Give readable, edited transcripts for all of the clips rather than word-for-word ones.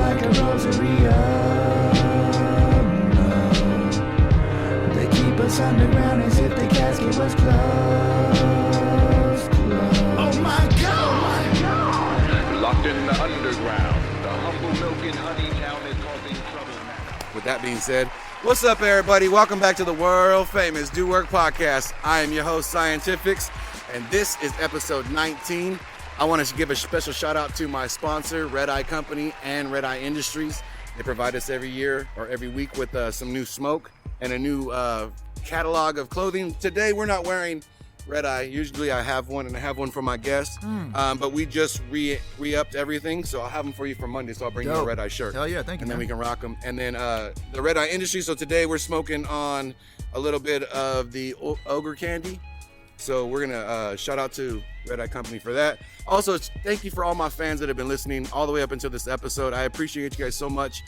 like a rosary They keep us underground as if the casket was closed. Oh my God! Locked in the underground, the humble milk and honey town is causing trouble now. With that being said, what's up, everybody? Welcome back to the world famous Do Work podcast. I am your host, Scientifixxx, and this is episode 19. I want to give a special shout out to my sponsor, Red Eye Company and Red Eye Industries. They provide us every year or every week with some new smoke and a new catalog of clothing. Today, we're not wearing Red Eye. Usually I have one, and I have one for my guests, but we just re-upped everything, so I'll have them for you for Monday, so I'll bring you a Red Eye shirt. Hell yeah, thank you, and then man. we can rock them. And then the Red Eye Industry, so today we're smoking on a little bit of the Ogre Candy, so we're gonna shout out to Red Eye Company for that. Also, thank you for all my fans that have been listening all the way up until this episode. I appreciate you guys so much.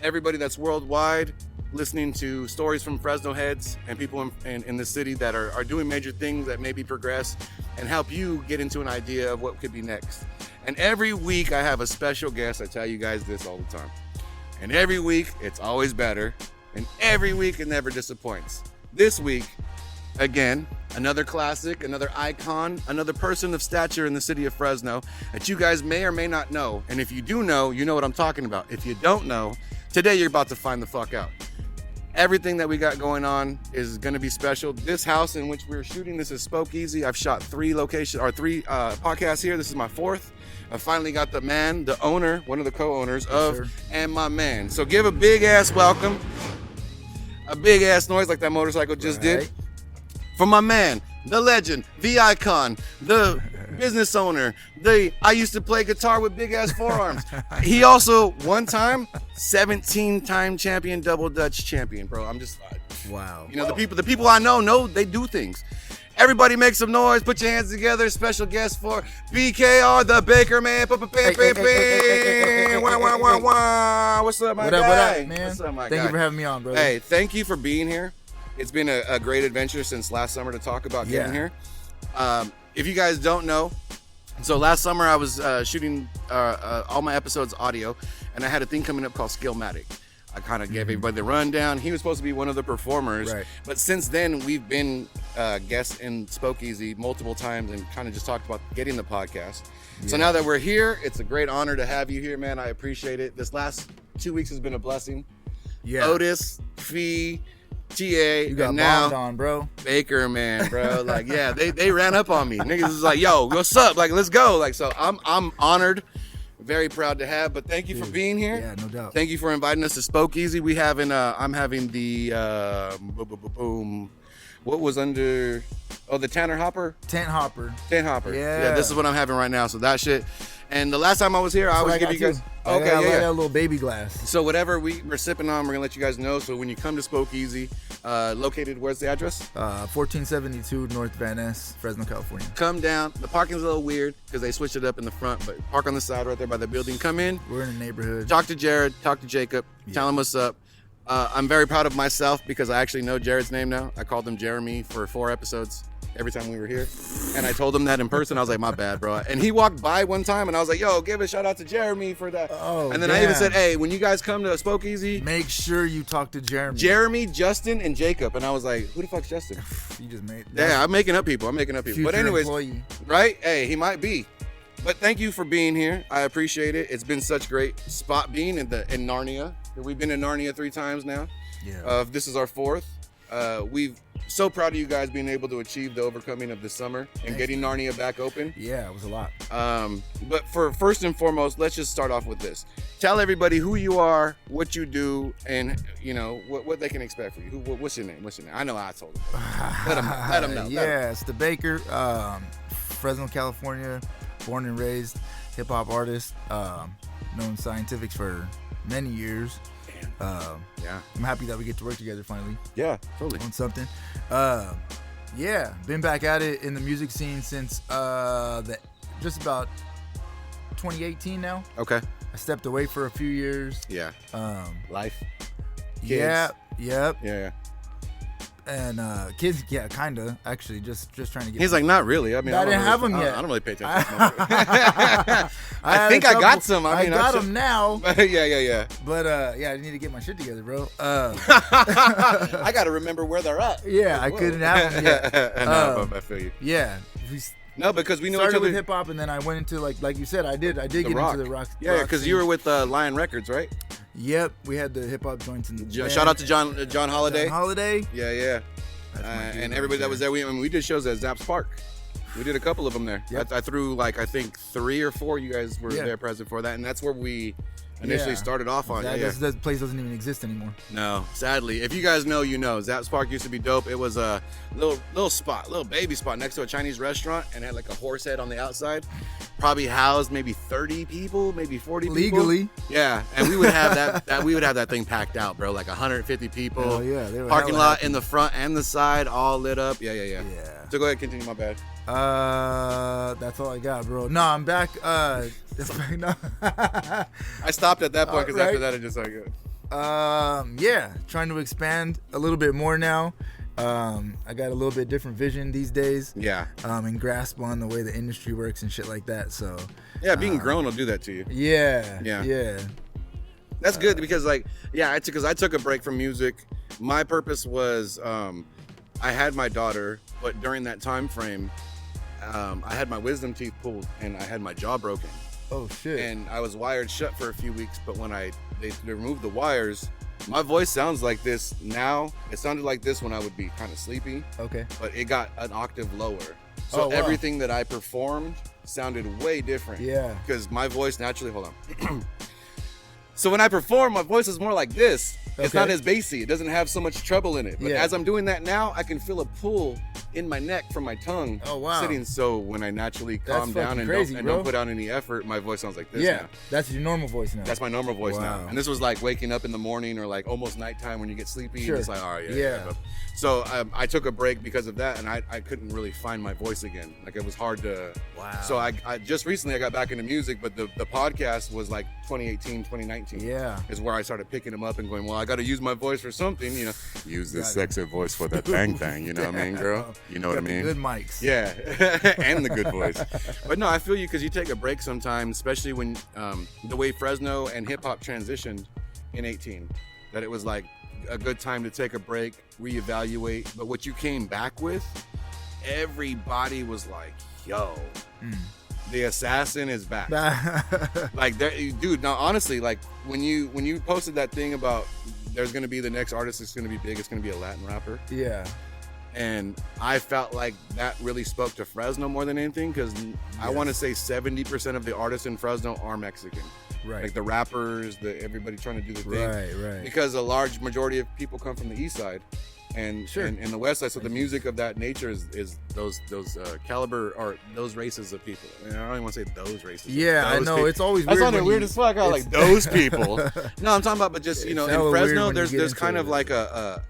Everybody that's worldwide listening to stories from Fresno heads and people in the city that are doing major things that maybe progress and help you get into an idea of what could be next. And every week I have a special guest. I tell you guys this all the time. And every week it's always better. And every week it never disappoints. This week, again, another classic, another icon, another person of stature in the city of Fresno that you guys may or may not know. And if you do know, you know what I'm talking about. If you don't know, today you're about to find the fuck out. Everything that we got going on is going to be special. This house in which we're shooting, this is Spokeasy. I've shot three podcasts here. This is my fourth. I finally got the man, the owner, one of the co-owners of And My Man. So give a big ass welcome, a big ass noise like that motorcycle just did. For my man, the legend, the icon, the business owner, I used to play guitar with big ass forearms. He also, one time, 17-time champion, double Dutch champion, bro. I'm just, wow. You know, the people I know they do things. Everybody make some noise, put your hands together. Special guest for BKR, the Baker Man. What's up, my guy? What up, man? What's up, my Thank guy? you for having me on, brother. Hey, thank you for being here. It's been a great adventure since last summer to talk about getting here. If you guys don't know, so last summer I was shooting all my episodes audio, and I had a thing coming up called Skillmatic. I kind of gave everybody the rundown. He was supposed to be one of the performers, but since then we've been guests in Spokeasy multiple times and kind of just talked about getting the podcast. So now that we're here, it's a great honor to have you here, man. I appreciate it. This last 2 weeks has been a blessing. Otis, Fee, TA, you got and now bombed on, bro. Baker, man, bro. Like, yeah, they ran up on me. Niggas was like, yo, what's up? Like, let's go. Like, so I'm honored, very proud to have. But thank you for being here. Yeah, no doubt. Thank you for inviting us to Spokeasy. We having I'm having the what was under the Tanner Hopper? Tent Hopper. Yeah, this is what I'm having right now. So that shit. And the last time I was here, I always give you guys. I got a little baby glass. So whatever we're sipping on, we're gonna let you guys know. So when you come to Spokeasy, located, where's the address? 1472 North Van Ness, Fresno, California. Come down. The parking's a little weird because they switched it up in the front, but park on the side right there by the building. Come in. We're in the neighborhood. Talk to Jared. Talk to Jacob. Tell him what's up. I'm very proud of myself because I actually know Jared's name now. I called him Jeremy for 4 episodes every time we were here, and I told him that in person. I was like, my bad, bro. And he walked by one time, and I was like, yo, give a shout out to Jeremy for that. And then I even said, hey, when you guys come to Spokeasy, make sure you talk to Jeremy, Justin, and Jacob. And I was like, who the fuck's Justin? You just made. Yeah, I'm making up people. But anyways, employee. Right? Hey, he might be. But thank you for being here. I appreciate it. It's been such great spot being in Narnia. We've been in Narnia 3 times now. Yeah. This is our 4th. We've so proud of you guys being able to achieve the overcoming of this summer and getting Narnia back open. Yeah, it was a lot. But for first and foremost, let's just start off with this. Tell everybody who you are, what you do, and you know what they can expect from you. What's your name? I know I told them. Let them know. It's the Baker, Fresno, California, born and raised hip hop artist, known Scientifixxx for many years. I'm happy that we get to work together finally. Yeah, totally. On something. Been back at it in the music scene since just about 2018 now. Okay. I stepped away for a few years. Yeah. Life. Kids. Yeah. Yep. Yeah. And kids, yeah, kinda. Actually, just trying to get. He's like, not really. I mean, I didn't have them yet. I don't really pay attention. I think I got some. I mean, I got them now. yeah. But yeah, I need to get my shit together, bro. I got to remember where they're at. Yeah, I couldn't have them yet. No, I feel you. Yeah. No, because we know each started other. with hip hop, and then I went into like you said, I did get rock. into the rock. Yeah, because you were with Lion Records, right? Yep, we had the hip hop joints in the band. Shout out to John Holiday. John Holiday. Yeah. And everybody that was there, we did shows at Zapp's Park. We did a couple of them there. Yep. I threw I think 3 or 4. You guys were there present for that, and that's where we initially started off on. That place doesn't even exist anymore. No, sadly. If you guys know, you know. Zapp's Park used to be dope. It was a little spot, little baby spot next to a Chinese restaurant, and had like a horse head on the outside. Probably housed maybe 30 people, maybe 40 people. Legally. Yeah, and we would have that thing packed out, bro. Like 150 people. Oh yeah, they were parking lot happy. In the front and the side, all lit up. Yeah. So go ahead, continue. My bad. That's all I got, bro. No, I'm back. No. I stopped at that point because right. after that, I just like. Yeah, trying to expand a little bit more now. I got a little bit different vision these days. Yeah. And grasp on the way the industry works and shit like that. So. Yeah, being grown will do that to you. Yeah. That's good because I took a break from music. My purpose was I had my daughter, but during that time frame, I had my wisdom teeth pulled and I had my jaw broken. Oh shit. And I was wired shut for a few weeks, but when they removed the wires, my voice sounds like this now. It sounded like this when I would be kind of sleepy. Okay. But it got an octave lower. So everything that I performed sounded way different. Yeah. Because my voice naturally, hold on. So when I perform, my voice is more like this. It's not as bassy. It doesn't have so much treble in it. But as I'm doing that now, I can feel a pull in my neck from my tongue sitting. So when I naturally calm down and don't put out any effort, my voice sounds like this now. That's your normal voice now. That's my normal voice now. And this was like waking up in the morning or like almost nighttime when you get sleepy. Sure. And it's like, all right, yeah. So I took a break because of that, and I couldn't really find my voice again. Like it was hard to. Wow. So I just recently I got back into music, but the podcast was like 2018, 2019. Yeah. Is where I started picking them up and going, well, I got to use my voice for something, you know. Use this sexy voice for that thing, you know what I mean, girl? You know what I mean? Good mics. Yeah, and the good voice. But no, I feel you because you take a break sometimes, especially when the way Fresno and hip hop transitioned in 18, that it was like a good time to take a break, reevaluate. But what you came back with, everybody was like, yo. The assassin is back. Like, dude, now honestly, like when you posted that thing about there's gonna be the next artist that's gonna be big, it's gonna be a Latin rapper. Yeah. And I felt like that really spoke to Fresno more than anything because I want to say 70% of the artists in Fresno are Mexican. Right. Like the rappers, everybody trying to do the thing. Right. Because a large majority of people come from the east side. And the west side, so the music of that nature is those caliber or those races of people. I don't even want to say those races. Yeah, I know. It's always weird. That sounded weird as fuck. I was like those people. No, I'm talking about, but just in Fresno, there's kind of like a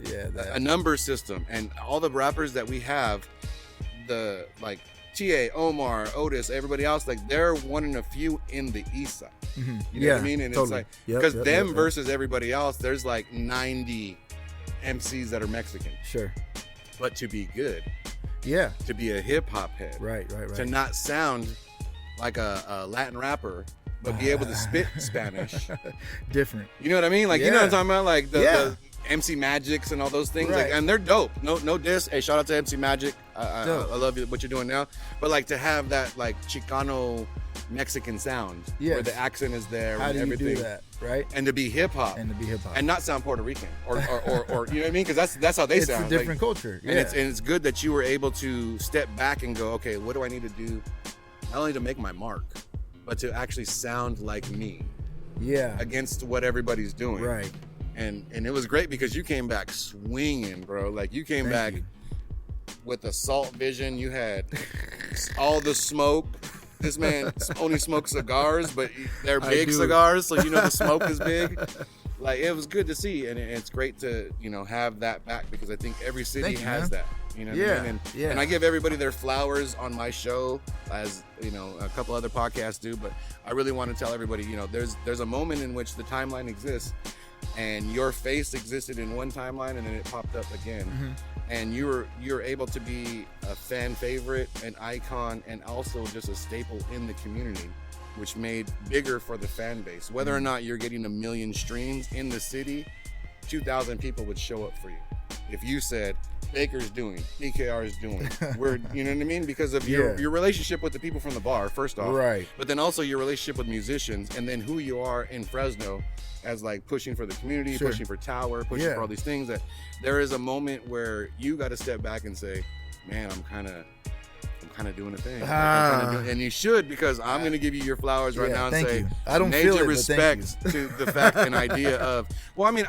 number system, and all the rappers that we have, the like TA, Omar, Otis, everybody else, like they're one in a few in the east side. Mm-hmm. You know what I mean? And totally. It's like because them versus everybody else, there's like 90 MCs that are Mexican. Sure. But to be good. Yeah. To be a hip hop head. Right. To not sound like a Latin rapper, but be able to spit Spanish. Different. You know what I mean? Like, you know what I'm talking about? Like the MC Magics and all those things. Right. Like, and they're dope. No diss. Hey, shout out to MC Magic. I love what you're doing now. But like to have that like Chicano Mexican sound where the accent is there. How and do everything. You do that? Right. And to be hip hop. And not sound Puerto Rican or you know what I mean? Because that's how they sound. It's a different culture. Yeah. And it's good that you were able to step back and go, okay, what do I need to do? Not only to make my mark, but to actually sound like me. Yeah. Against what everybody's doing. Right. And it was great because you came back swinging, bro. Like you came back with assault vision. You had all the smoke. This man only smokes cigars, but they're big cigars, so you know the smoke is big. Like it was good to see, and it's great to have that back because I think every city has that. You know what I mean? And I give everybody their flowers on my show, as a couple other podcasts do. But I really want to tell everybody, there's a moment in which the timeline exists, and your face existed in one timeline, and then it popped up again. and you're able to be a fan favorite, an icon, and also just a staple in the community, which made bigger for the fan base. Whether or not you're getting 1 million streams in the city, 2,000 people would show up for you. If you said, Baker's doing, BKR is doing, you know what I mean? Because of your relationship with the people from the bar, first off. Right. But then also your relationship with musicians, and then who you are in Fresno as like pushing for the community, pushing for Tower, pushing for all these things, that there is a moment where you got to step back and say, man, I'm kind of doing a thing. And you should, because I'm going to give you your flowers right now and say, I don't major feel it, respect to the fact and idea of, well, I mean,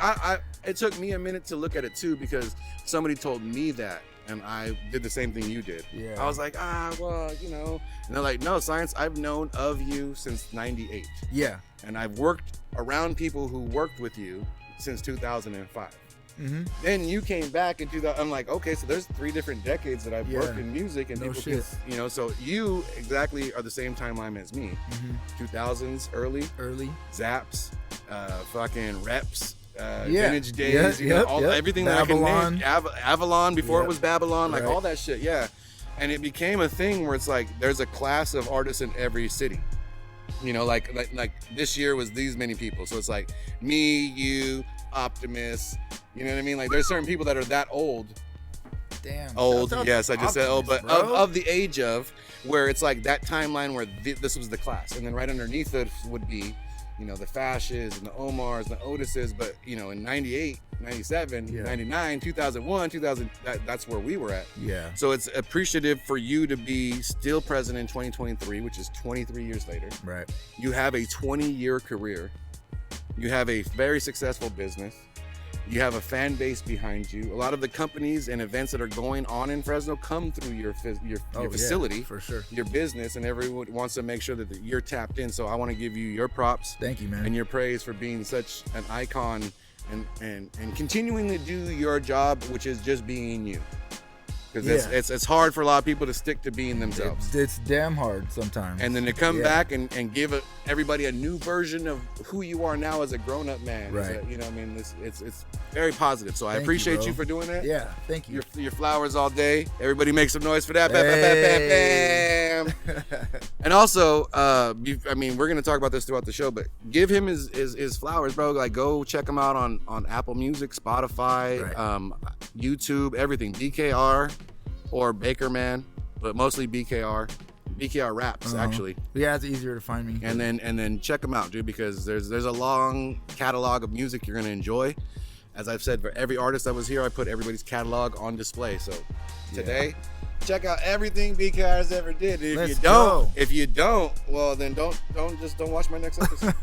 it took me a minute to look at it too, because somebody told me that, and I did the same thing you did. Yeah. I was like, well, you know, and they're like, no, Science, I've known of you since 98. Yeah. And I've worked around people who worked with you since 2005. Mm-hmm. Then you came back in 2000. I'm like, okay, so there's 3 different decades that I've worked in music, and people can, you know, so you exactly are the same timeline as me. 2000s, early Zaps, fucking Reps, Vintage Days, you know, everything Babylon. that I can name. Avalon before it was Babylon, like all that shit, and it became a thing where it's like there's a class of artists in every city. You know, like this year was these many people, so it's like me, you, Optimus, you know what I mean? Like there's certain people that are that old. Damn. Old, yes, I just said old, but bro. of the age of, where it's like that timeline where this was the class, and then right underneath it would be, you know, the Fashes and the Omars and the Otises, but you know, in 98, 97, 99, 2001, 2000, that's where we were at. Yeah. So it's appreciative for you to be still present in 2023, which is 23 years later. Right. You have a 20-year career. You have a very successful business. You have a fan base behind you. A lot of the companies and events that are going on in Fresno come through your facility, for sure, your business, and everyone wants to make sure that you're tapped in. So I want to give you your props. Thank you, man. And your praise for being such an icon and continuing to do your job, which is just being you. Because it's hard for a lot of people to stick to being themselves. It's damn hard sometimes. And then to come back and give everybody a new version of who you are now as a grown-up man. Right. You know what I mean? It's very positive. So I appreciate you for doing that. Yeah, thank you. Your flowers all day. Everybody make some noise for that. Hey. Bam, bam, bam, bam. And also, I mean, we're going to talk about this throughout the show, but give him his flowers, bro. Like, go check him out on Apple Music, Spotify, YouTube, everything. BKR or Baker Man, but mostly BKR. BKR raps, actually. Yeah, it's easier to find me. And then check them out, dude, because there's a long catalog of music you're gonna enjoy. As I've said, for every artist that was here, I put everybody's catalog on display. So today, check out everything BKR's ever did. And if you don't, well then don't watch my next episode.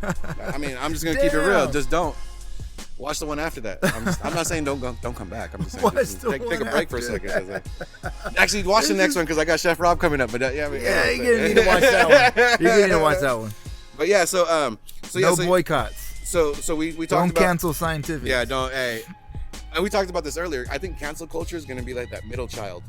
I mean, I'm just gonna keep it real. Just don't. Watch the one after that. I'm not saying don't come back. I'm just saying take a break for a second. Actually, watch the next one because I got Chef Rob coming up. But you're gonna need to watch that one. You're gonna need to watch that one. But yeah, so boycotts. So we talked don't about cancel Scientifixx. Yeah, don't. Hey, and we talked about this earlier. I think cancel culture is gonna be like that middle child.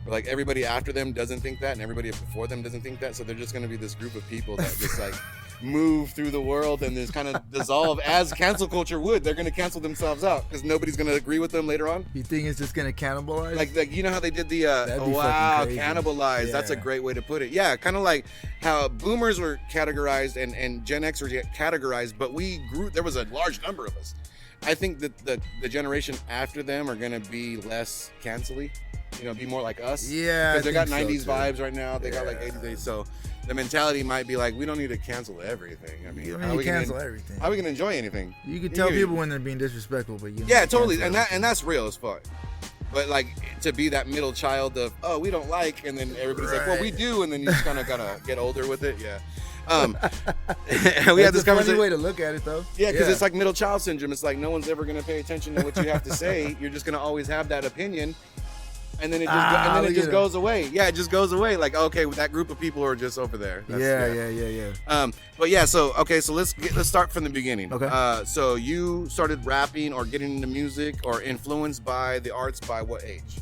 Like everybody after them doesn't think that, and everybody before them doesn't think that. So they're just gonna be this group of people that just like move through the world and just kind of dissolve as cancel culture would. They're gonna cancel themselves out because nobody's gonna agree with them later on. You think it's just gonna cannibalize? Like you know how they did the cannibalize. Yeah. That's a great way to put it. Yeah, kind of like how boomers were categorized and Gen X were categorized, but we grew. There was a large number of us. I think that the generation after them are gonna be less cancel-y. You know, be more like us. Yeah, because they got 90s vibes right now. They got like 80s. So the mentality might be like, we don't need to cancel everything. I mean, you don't need to cancel everything. How are we gonna enjoy anything? You can tell people when they're being disrespectful, but totally, and that's real as fuck. But like to be that middle child of we don't like, and then everybody's like, well, we do, and then you just kind of gotta get older with it. Yeah. We had this conversation. Funny way to look at it, though. Yeah, because it's like middle child syndrome. It's like no one's ever gonna pay attention to what you have to say. You're just gonna always have that opinion. And then it just goes away. Yeah, it just goes away. Like, okay, that group of people are just over there. Yeah. But yeah, so let's start from the beginning. Okay. So you started rapping or getting into music or influenced by the arts by what age?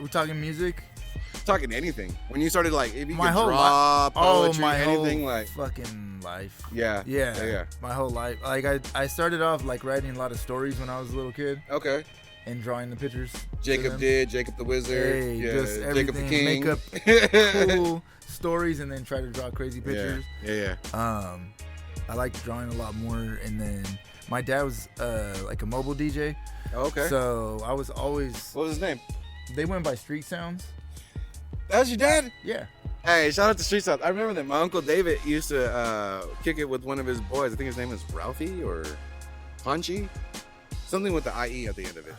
We're talking music. talking anything. When you started like, if you My could whole draw, poetry, my anything whole like. fucking life. Yeah. My whole life. Like I started off like writing a lot of stories when I was a little kid Okay. and drawing the pictures. Jacob the Wizard. Hey, yeah. just Jacob the everything. King. Make up cool stories and then try to draw crazy pictures. Yeah. I liked drawing a lot more, and then my dad was like a mobile DJ. Okay. So I was always. What was his name? They went by Street Sounds. That was your dad? Yeah. Hey, shout out to Street Sounds. I remember that my Uncle David used to kick it with one of his boys. I think his name is Ralphie or Punchy. Something with the IE at the end of it.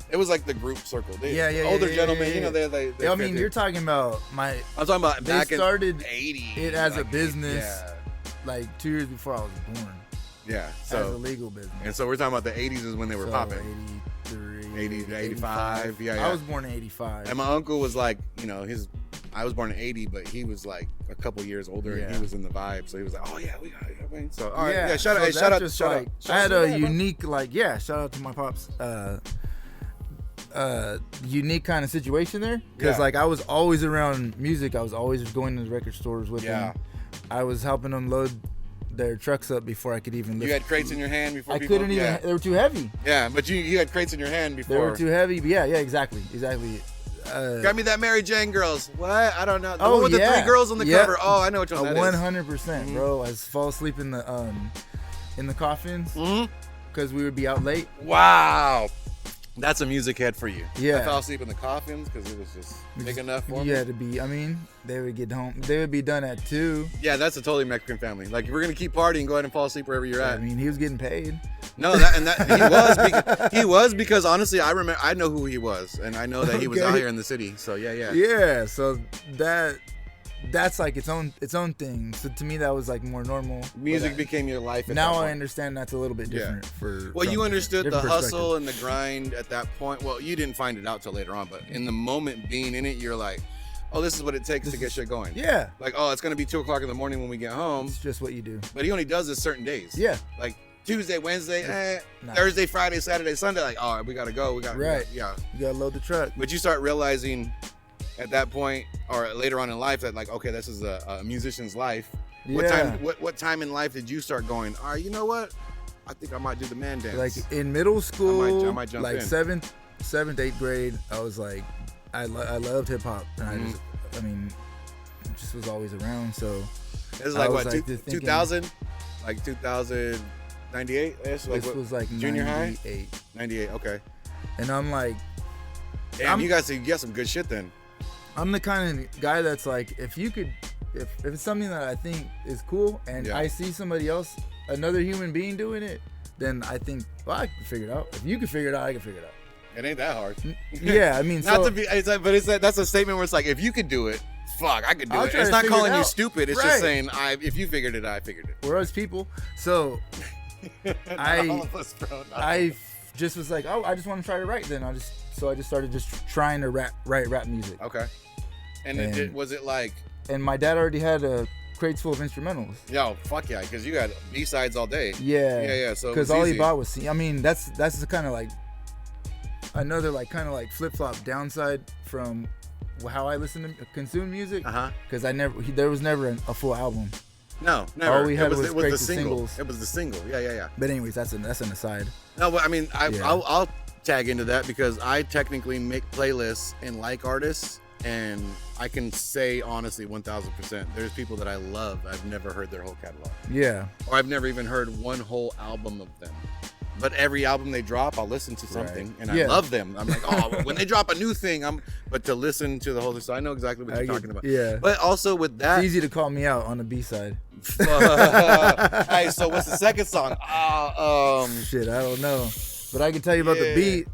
It was like the group circle. Older gentlemen, you know, they I mean, you're talking about my. I'm talking about they back started in the 80s. it as like, a business, Yeah. like 2 years before I was born. Yeah. As a So legal business. and so we're talking about the 80s is when they were So, popping. 83, 80 to 85. Yeah. I was born in 85. And my uncle was like, you know, I was born in 80, but he was like a couple years older and he was in the vibe. So he was like, oh yeah, we got it. So all right, yeah, shout out. I had a unique, like, shout out to my pops. Unique kind of situation there because like I was always around music. I was always going to the record stores with them. I was helping them load their trucks up before I could even lift. You had crates in your hand before I couldn't even. They were too heavy. Yeah, but you had crates in your hand before. They were too heavy. But yeah, exactly. Got me that Mary Jane Girls. What? I don't know. The one with the 3 girls on the cover. Oh, I know which one that is. 100%, bro. I fall asleep in the coffins because we would be out late. Wow. That's a music head for you. Yeah. I fell asleep in the coffins because it was just big enough for me. You had to be, I mean, they would get home. They would be done at 2. Yeah, that's a totally Mexican family. Like, if we're going to keep partying, go ahead and fall asleep wherever you're at. I mean, he was getting paid. No, he was because honestly, I know who he was, and I know that he was out here in the city. So yeah. Yeah, so that's like its own thing. So to me, that was like more normal. Music became your life. Now I understand that's a little bit different. Well, you understood the hustle and the grind at that point. Well, you didn't find it out till later on, but in the moment being in it, you're like, oh, this is what it takes to get shit going. Yeah. Like, oh, it's gonna be 2:00 in the morning when we get home. It's just what you do. But he only does this certain days. Yeah. Like Tuesday, Wednesday, Thursday, Friday, Saturday, Sunday. Like, all right, we gotta go. Right. Yeah. You gotta load the truck. But you start realizing at that point or later on in life that like, okay, this is a musician's life. Yeah. What time in life did you start going, all right, you know what? I think I might do the man dance. Like in middle school, I might jump like in. 7th, 8th grade, I was like, I loved hip hop, and I mean, it just was always around. So this is like what, like 2000, like 2098. This was like junior 98. high. 98. Okay. And I'm like, damn, you got some good shit then. I'm the kind of guy that's like, if it's something that I think is cool, and I see somebody else, another human being doing it, then I think, well, I can figure it out. If you can figure it out, I can figure it out. It ain't that hard. Yeah, I mean, not to be, that's a statement where it's like, if you could do it, fuck, I could do it. It's not calling you stupid. It's just saying, if you figured it, I figured it. We're us people, so I just was like, oh, I just want to try to write. Then I just started trying to write rap music. Okay. And was it like? And my dad already had a crates full of instrumentals. Yo, fuck yeah, because you got B-sides all day. Yeah. So because all he bought was, I mean, that's the kind of like another like kind of like flip flop downside from how I listen to consume music. Because there was never a full album. No, never. All we had was the singles. It was the single. Yeah. But anyways, that's an aside. No, but I mean, I'll tag into that because I technically make playlists and like artists, and I can say honestly 1000%, there's people that I love. I've never heard their whole catalog. Yeah. Or I've never even heard one whole album of them. But every album they drop, I'll listen to something, and I love them. I'm like, oh, when they drop a new thing, but to listen to the whole thing, so I know exactly what you're talking about. Yeah. But also with that, it's easy to call me out on the B-side. Hey, so what's the second song? Shit, I don't know, but I can tell you about the beat.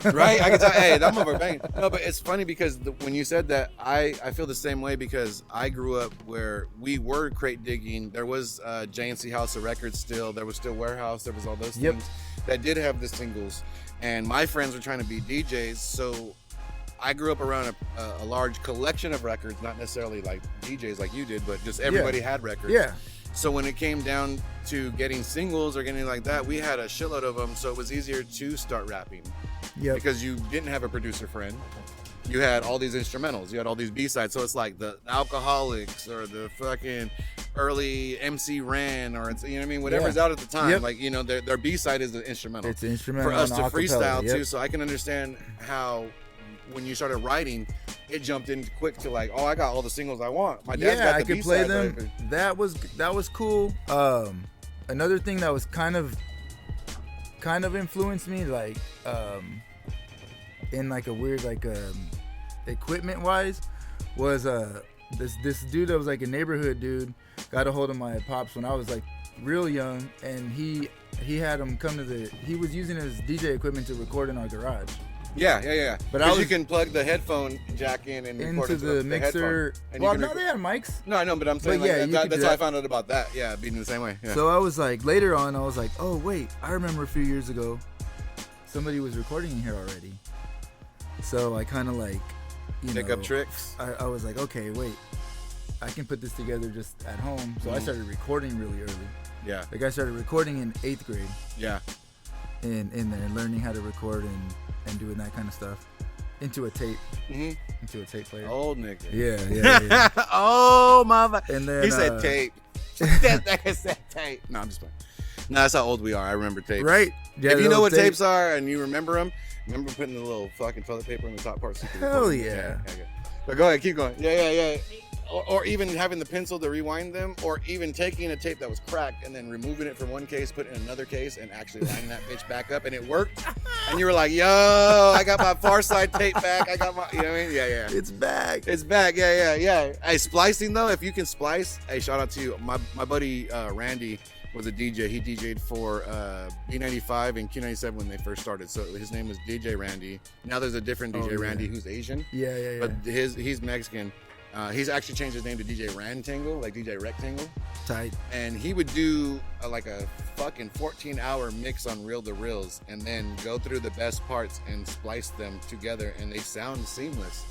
Right? I can tell. Hey, that motherfucker bang. No, but it's funny because when you said that, I feel the same way because I grew up where we were crate digging. There was J&C House of Records still. There was still Warehouse. There was all those things that did have the singles. And my friends were trying to be DJs, so I grew up around a large collection of records, not necessarily like DJs like you did, but just everybody had records. Yeah. So when it came down to getting singles or getting like that, we had a shitload of them, so it was easier to start rapping. Yeah. Because you didn't have a producer friend. you had all these instrumentals, you had all these B-sides. So it's like the Alcoholics or the fucking early MC Ren, or it's, you know what I mean, whatever's out at the time. Yep. Like, you know, their B-side is the instrumental. It's instrumental for us to and freestyle acapella, too. So I can understand how when you started writing, it jumped in quick to like, oh, I got all the singles I want. My dad's got the I could B-side, play them. like, That was cool. Another thing that was kind of influenced me, like in like a weird like equipment wise, was this dude that was like a neighborhood dude got a hold of my pops when I was like real young, and he had him come to he was using his DJ equipment to record in our garage. Yeah. But you can plug the headphone jack in and record into the mixer. Well, no, they had mics. No, I know, but I'm saying But yeah, like, that's how I found out about that. Yeah, being the same way. Yeah. So I was like, later on, I was like, oh wait, I remember a few years ago, somebody was recording in here already. So I kind of like, pick up tricks. I was like, okay, wait, I can put this together just at home. So I started recording really early. Yeah. Like I started recording in 8th grade. Yeah. In there, learning how to record and doing that kind of stuff into a tape. Mm-hmm. Into a tape player. Old nigga. Yeah. Oh my! And then he said tape. That nigga said tape. No, I'm just playing. No, that's how old we are. I remember tapes. Right. Yeah, if you know what tapes are and you remember them, remember putting the little fucking toilet paper in the top part. So Hell yeah. Okay. But go ahead, keep going. Yeah. Or even having the pencil to rewind them, or even taking a tape that was cracked and then removing it from one case, put it in another case, and actually lining that bitch back up, and it worked. And you were like, yo, I got my Far Side tape back. I got my, you know what I mean? Yeah. It's back. It's back. Yeah. Hey, splicing though, if you can splice, hey, shout out to you. My buddy Randy was a DJ. He DJ'd for B95 and Q97 when they first started. So his name was DJ Randy. Now there's a different DJ Randy who's Asian. Yeah. But he's Mexican. He's actually changed his name to DJ Rectangle, like DJ Rectangle. Tight. And he would do like a fucking 14-hour mix on reel to reels, and then go through the best parts and splice them together, and they sound seamless.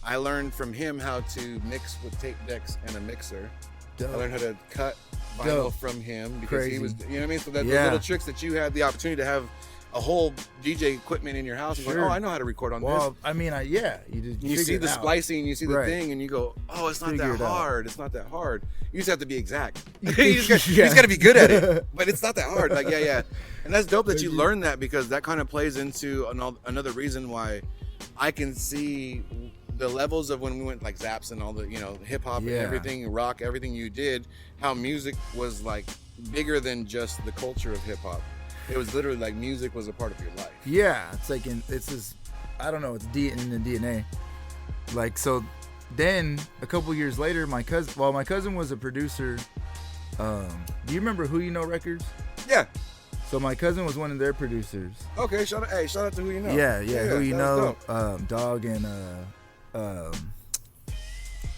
I learned from him how to mix with tape decks and a mixer. Dope. I learned how to cut vinyl from him because he was, you know what I mean? So that the little tricks that you had the opportunity to have a whole DJ equipment in your house. Sure. Like, oh, I know how to record on this. Well, I mean, You see the splicing, you see the thing, and you go, oh, it's not that hard. It's not that hard. You just have to be exact. you just got to be good at it. But it's not that hard. Like, yeah. And that's dope that you learned that, because that kind of plays into another reason why I can see the levels of when we went like Zaps and all the, you know, hip hop and everything, rock, everything you did, how music was like bigger than just the culture of hip hop. It was literally like music was a part of your life. Yeah, it's like it's this, I don't know, it's in the DNA. Like, so then a couple years later, my cousin was a producer. Do you remember Who You Know Records? Yeah. So my cousin was one of their producers. Okay, shout out to Who You Know. Yeah, Who You Know, Dog and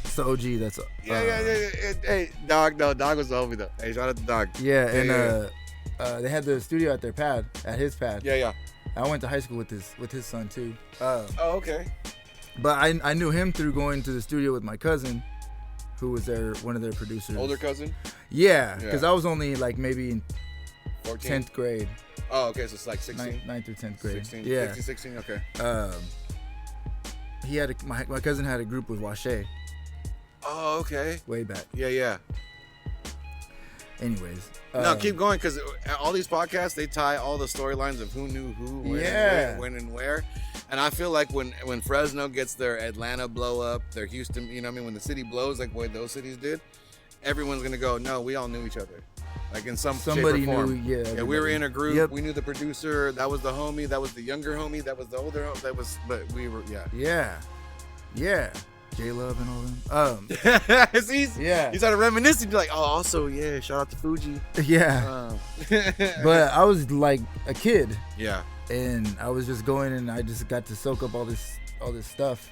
Soji. That's yeah. Hey, Dog was the homie though. Hey, shout out to Dog. Yeah, and they had the studio at his pad. Yeah. I went to high school with his son too. Okay. But I knew him through going to the studio with my cousin, who was one of their producers. Older cousin? Yeah, because I was only like maybe in 14? 10th grade. Oh, okay, so it's like 16? 9th or 10th grade. 16, yeah. 15, 16, okay. He had my cousin had a group with Washe. Oh, okay. Way back. Yeah. Anyways. No, keep going, because all these podcasts, they tie all the storylines of who knew who, when and where. And I feel like when Fresno gets their Atlanta blow up, their Houston, you know what I mean? When the city blows like what those cities did, everyone's going to go, no, we all knew each other. Like in somebody shape or form. Knew, yeah, we were in a group. Yep. We knew the producer. That was the homie. That was the younger homie. That was the older homie. But we were, yeah. J-Love and all them. You started reminiscing. You're like, oh, also, yeah, shout out to Fuji. Yeah. But I was like a kid. Yeah. And I was just going, and I just got to soak up all this stuff.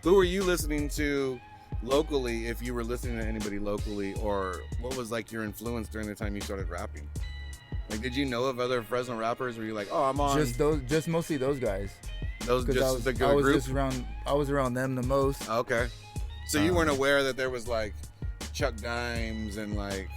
Who were you listening to locally, if you were listening to anybody locally, or what was like your influence during the time you started rapping? Like, did you know of other Fresno rappers? Were you like, oh, I'm on? Just mostly those guys. I was around them the most. Okay. So you weren't aware that there was like Chuck Dimes and like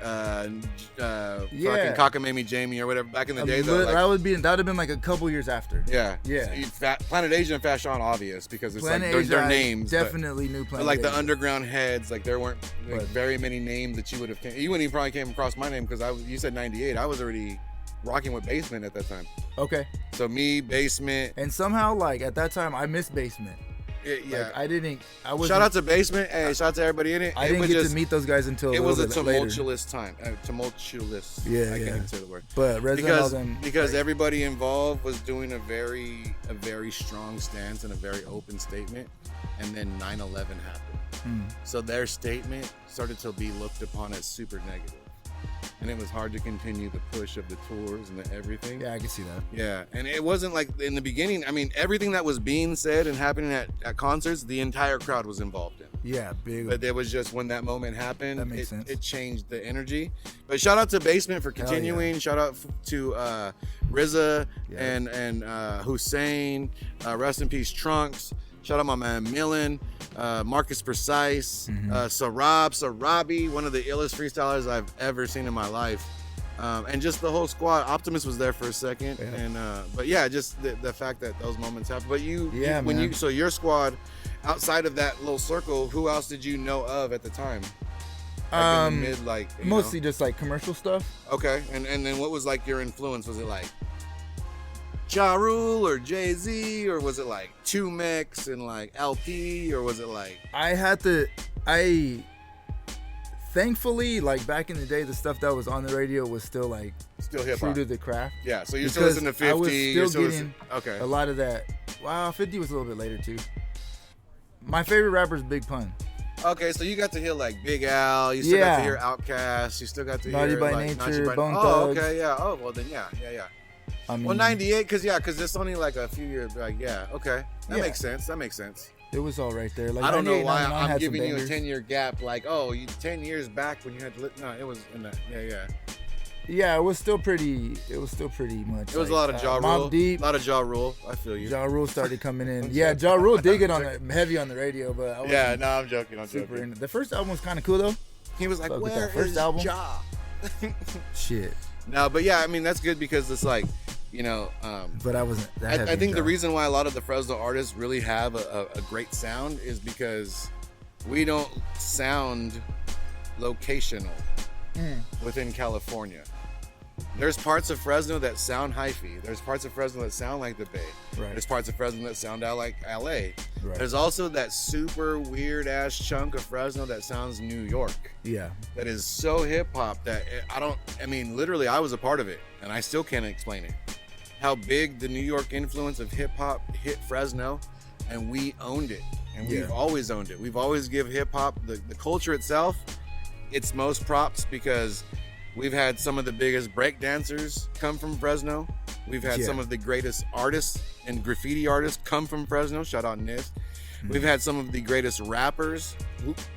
fucking Cockamamie Jamie or whatever back in the day. Though, that would have been like a couple years after. Yeah. So Planet Asia and Fashion obvious because it's Planet like their names. Definitely knew Planet but like Asia. the underground heads, like there weren't very many names that you would have. You wouldn't even probably came across my name because you said 98. I was already rocking with Basement at that time. Okay. So me, Basement, and somehow like at that time I missed Basement. Yeah, like, I was. Shout out to Basement. Hey, shout out to everybody in it. I didn't get to meet those guys until it was a tumultuous time. Tumultuous. Yeah, I can't even say the word. But because everybody involved was doing a very strong stance and a very open statement, and then 9/11 happened. So their statement started to be looked upon as super negative. And it was hard to continue the push of the tours and the everything. Yeah, I can see that. Yeah, and it wasn't like in the beginning. I mean, everything that was being said and happening at concerts, the entire crowd was involved in. Yeah, big. But it was just when that moment happened, that makes sense. It changed the energy. But shout out to Basement for continuing. Shout out to RZA and Hussein. Rest in peace, Trunks. Shout out my man Millen, Marcus Precise, Sarabi, one of the illest freestylers I've ever seen in my life, and just the whole squad. Optimus was there for a second, and but yeah, just the fact that those moments happen. But so your squad, outside of that little circle, who else did you know of at the time? Like in the mid, mostly just like commercial stuff. Okay, and then what was like your influence? Was it like Ja Rule or Jay-Z, or was it like 2Mix and like LP, or was it like thankfully, like back in the day, the stuff that was on the radio was still hip hop, true to the craft. Yeah, so you're still listening to 50. I was still getting okay. A lot of that. Wow, 50 was a little bit later too. My favorite rapper is Big Pun. Okay, so you got to hear like Big Al. You still got to hear Outkast. You still got to Naughty hear by like Nature, Bone Thugs. Thugs. Okay, yeah. Oh, well then, yeah. I mean, 98, because it's only like a few years. Like, yeah, okay, that makes sense. It was all right there. Like, I don't know why I'm giving you a 10-year gap. Like, 10 years back when you had to. No, it was in that. Yeah. Yeah, it was still pretty much. It was like, a lot of Ja Rule. Mobb Deep. A lot of Ja Rule. I feel you. Ja Rule started coming in. Yeah, Ja Rule did get heavy on the radio, but I wasn't I'm joking. super. The first album was kind of cool though. He was like, "Where that first is album? Ja?" Shit. No, but yeah, I mean that's good because it's like, but I wasn't that heavy. I think the reason why a lot of the Fresno artists really have a great sound is because we don't sound locational within California. There's parts of Fresno that sound hyphy. There's parts of Fresno that sound like the Bay. Right. There's parts of Fresno that sound out like LA. Right. There's also that super weird ass chunk of Fresno that sounds New York. Yeah. That is so hip hop that literally I was a part of it and I still can't explain it. How big the New York influence of hip hop hit Fresno, and we owned it. And we've always owned it. We've always give hip hop, the culture itself, its most props because we've had some of the biggest break dancers come from Fresno. We've had some of the greatest artists and graffiti artists come from Fresno. Shout out Nis. We've had some of the greatest rappers.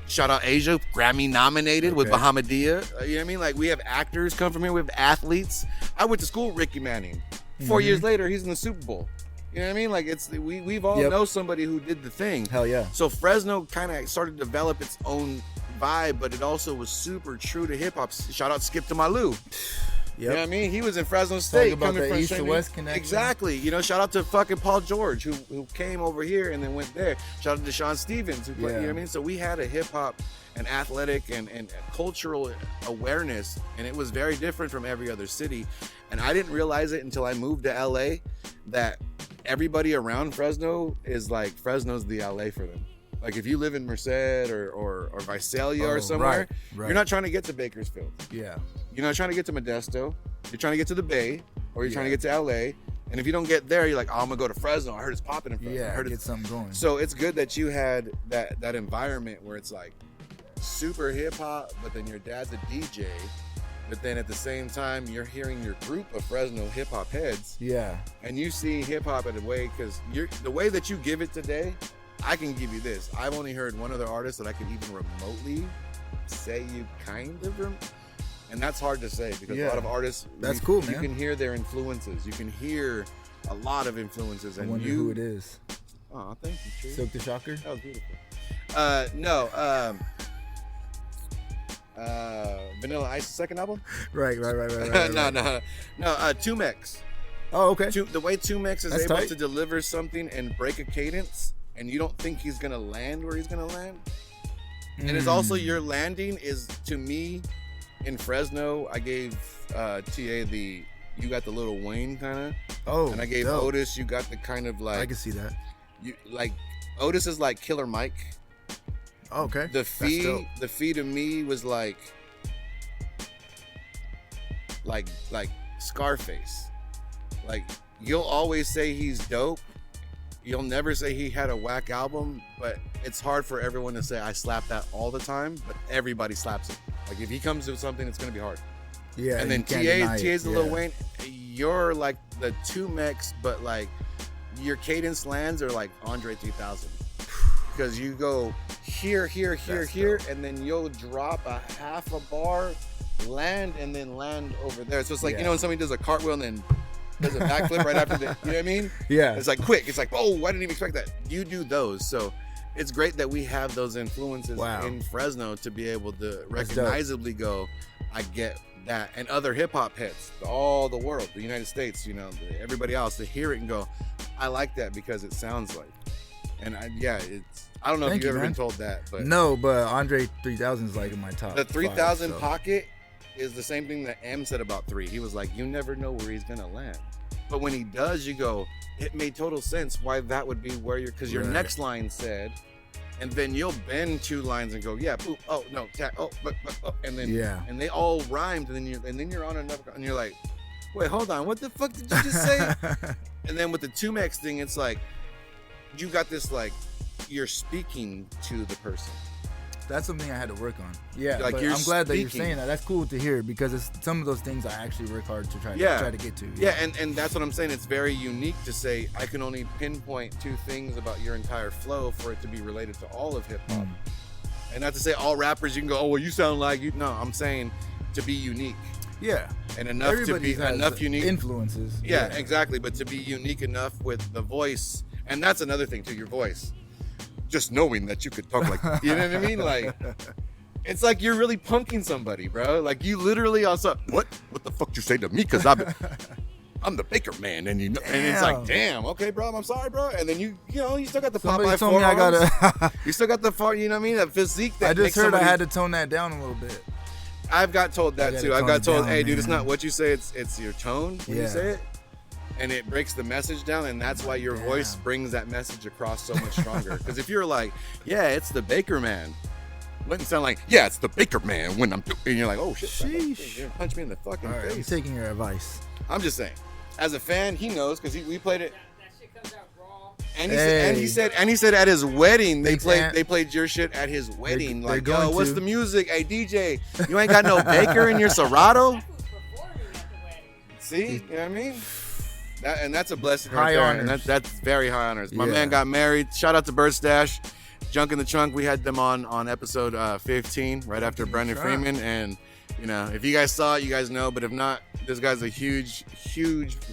Shout out Asia, Grammy nominated with Bahamadia. You know what I mean? Like we have actors come from here. We have athletes. I went to school with Ricky Manning. 4 years later, he's in the Super Bowl. You know what I mean? Like we've all know somebody who did the thing. Hell yeah. So Fresno kind of started to develop its own vibe, but it also was super true to hip hop. Shout out Skip to Malou. You know what I mean? He was in Fresno State. Talk about the East to West connection. Exactly. Shout out to fucking Paul George who came over here and then went there. Shout out to Sean Stevens who played, you know what I mean? So we had a hip hop and athletic and cultural awareness, and it was very different from every other city. And I didn't realize it until I moved to LA that everybody around Fresno is like Fresno's the LA for them. Like if you live in Merced or Visalia or somewhere, right. You're not trying to get to Bakersfield. Yeah. You're not trying to get to Modesto. You're trying to get to the Bay, or you're trying to get to LA. And if you don't get there, you're like, I'm gonna go to Fresno. I heard it's popping in Fresno. Yeah, I heard get something going. So it's good that you had that environment where it's like super hip hop, but then your dad's a DJ. But then at the same time, you're hearing your group of Fresno hip hop heads. Yeah. And you see hip hop in a way, because the way that you give it today, I can give you this. I've only heard one other artist that I could even remotely say you kind of, and that's hard to say because a lot of artists. That's cool, man. You can hear their influences. You can hear a lot of influences, and I wonder who it is. Oh, thank you, Tree. Silk the Shocker. That was beautiful. No. Vanilla Ice's second album. Right. No, Tumex. Oh, okay. The way Tumex is That's able tight. to deliver something and break a cadence, and you don't think he's gonna land where he's gonna land. And it's also your landing is, to me, in Fresno, I gave TA you got the Lil Wayne kind of. Oh, and I gave dope. Otis, you got the kind of like. I can see that. You like Otis is like Killer Mike. Oh, okay. The fee to me was like Scarface. Like, you'll always say he's dope. You'll never say he had a whack album, but it's hard for everyone to say I slap that all the time, but everybody slaps it. Like, if he comes with something, it's gonna be hard. Yeah. And then you can't deny TA's the it. Lil Wayne. You're like the Tumex, but like your cadence lands are like Andre 3000. Because you go here, and then you'll drop a half a bar, land, and then land over there. So it's like, you know, when somebody does a cartwheel and then does a backflip right after the, you know what I mean? Yeah. It's like quick. It's like, oh, I didn't even expect that. You do those. So it's great that we have those influences in Fresno to be able to recognizably go, I get that. And other hip hop hits, all the world, the United States, you know, everybody else, to hear it and go, I like that because it sounds like. And I don't know if you've ever been told that, but no, but Andre 3000 is like in my top. The 3000 5, so. pocket is the same thing that M said about 3. He was like, you never know where he's gonna land, but when he does, you go, it made total sense why that would be where you're, because your next line said, and then you'll bend 2 lines and go, yeah, boop, oh no, oh, but, and then and they all rhymed, and then you're on another, and you're like, wait, hold on, what the fuck did you just say? And then with the Tumex thing, it's like, you got this, like, you're speaking to the person. That's something I had to work on. Yeah, like, but you're I'm glad that you're speaking. saying that. That's cool to hear, because it's some of those things I actually work hard to try to get to. Yeah, and that's what I'm saying. It's very unique to say I can only pinpoint 2 things about your entire flow for it to be related to all of hip hop. And not to say all rappers you can go, oh well, you sound like you. No, I'm saying to be unique. Yeah, and enough Everybody to be enough unique influences. Yeah, exactly. But to be unique enough with the voice, and that's another thing too. Your voice, just knowing that you could talk like, you know what I mean? Like, it's like you're really punking somebody, bro. Like, you literally also, what the fuck you say to me? Because I'm the Baker man, and and it's like, damn, okay, bro, I'm sorry, bro. And then you know, you still got the Popeye told me I gotta. You still got the you know what I mean? That physique. That I just heard I had to tone that down a little bit. I've got told that too. I've got told, hey, dude, man. it's not what you say, it's your tone when you say it. And it breaks the message down, and that's why your voice brings that message across so much stronger. Because if you're like, yeah, it's the Baker man, wouldn't sound like, yeah, it's the Baker man when I'm doing, and you're like, oh shit, sheesh, you're punch me in the fucking face. I'm taking your advice. I'm just saying, as a fan, he knows because we played it. That shit comes out raw. And he said at his wedding they played your shit at his wedding. Like, yo, what's the music? Hey DJ, you ain't got no Baker in your Serato? That fool's performing at the wedding. See, you know what I mean? That's a blessing High right there. honors. And that's very high honors. My man got married. Shout out to Bird Stash, Junk in the Trunk. We had them on episode 15 right after Brendan Freeman. And you know, if you guys saw it, you guys know. But if not, this guy's a huge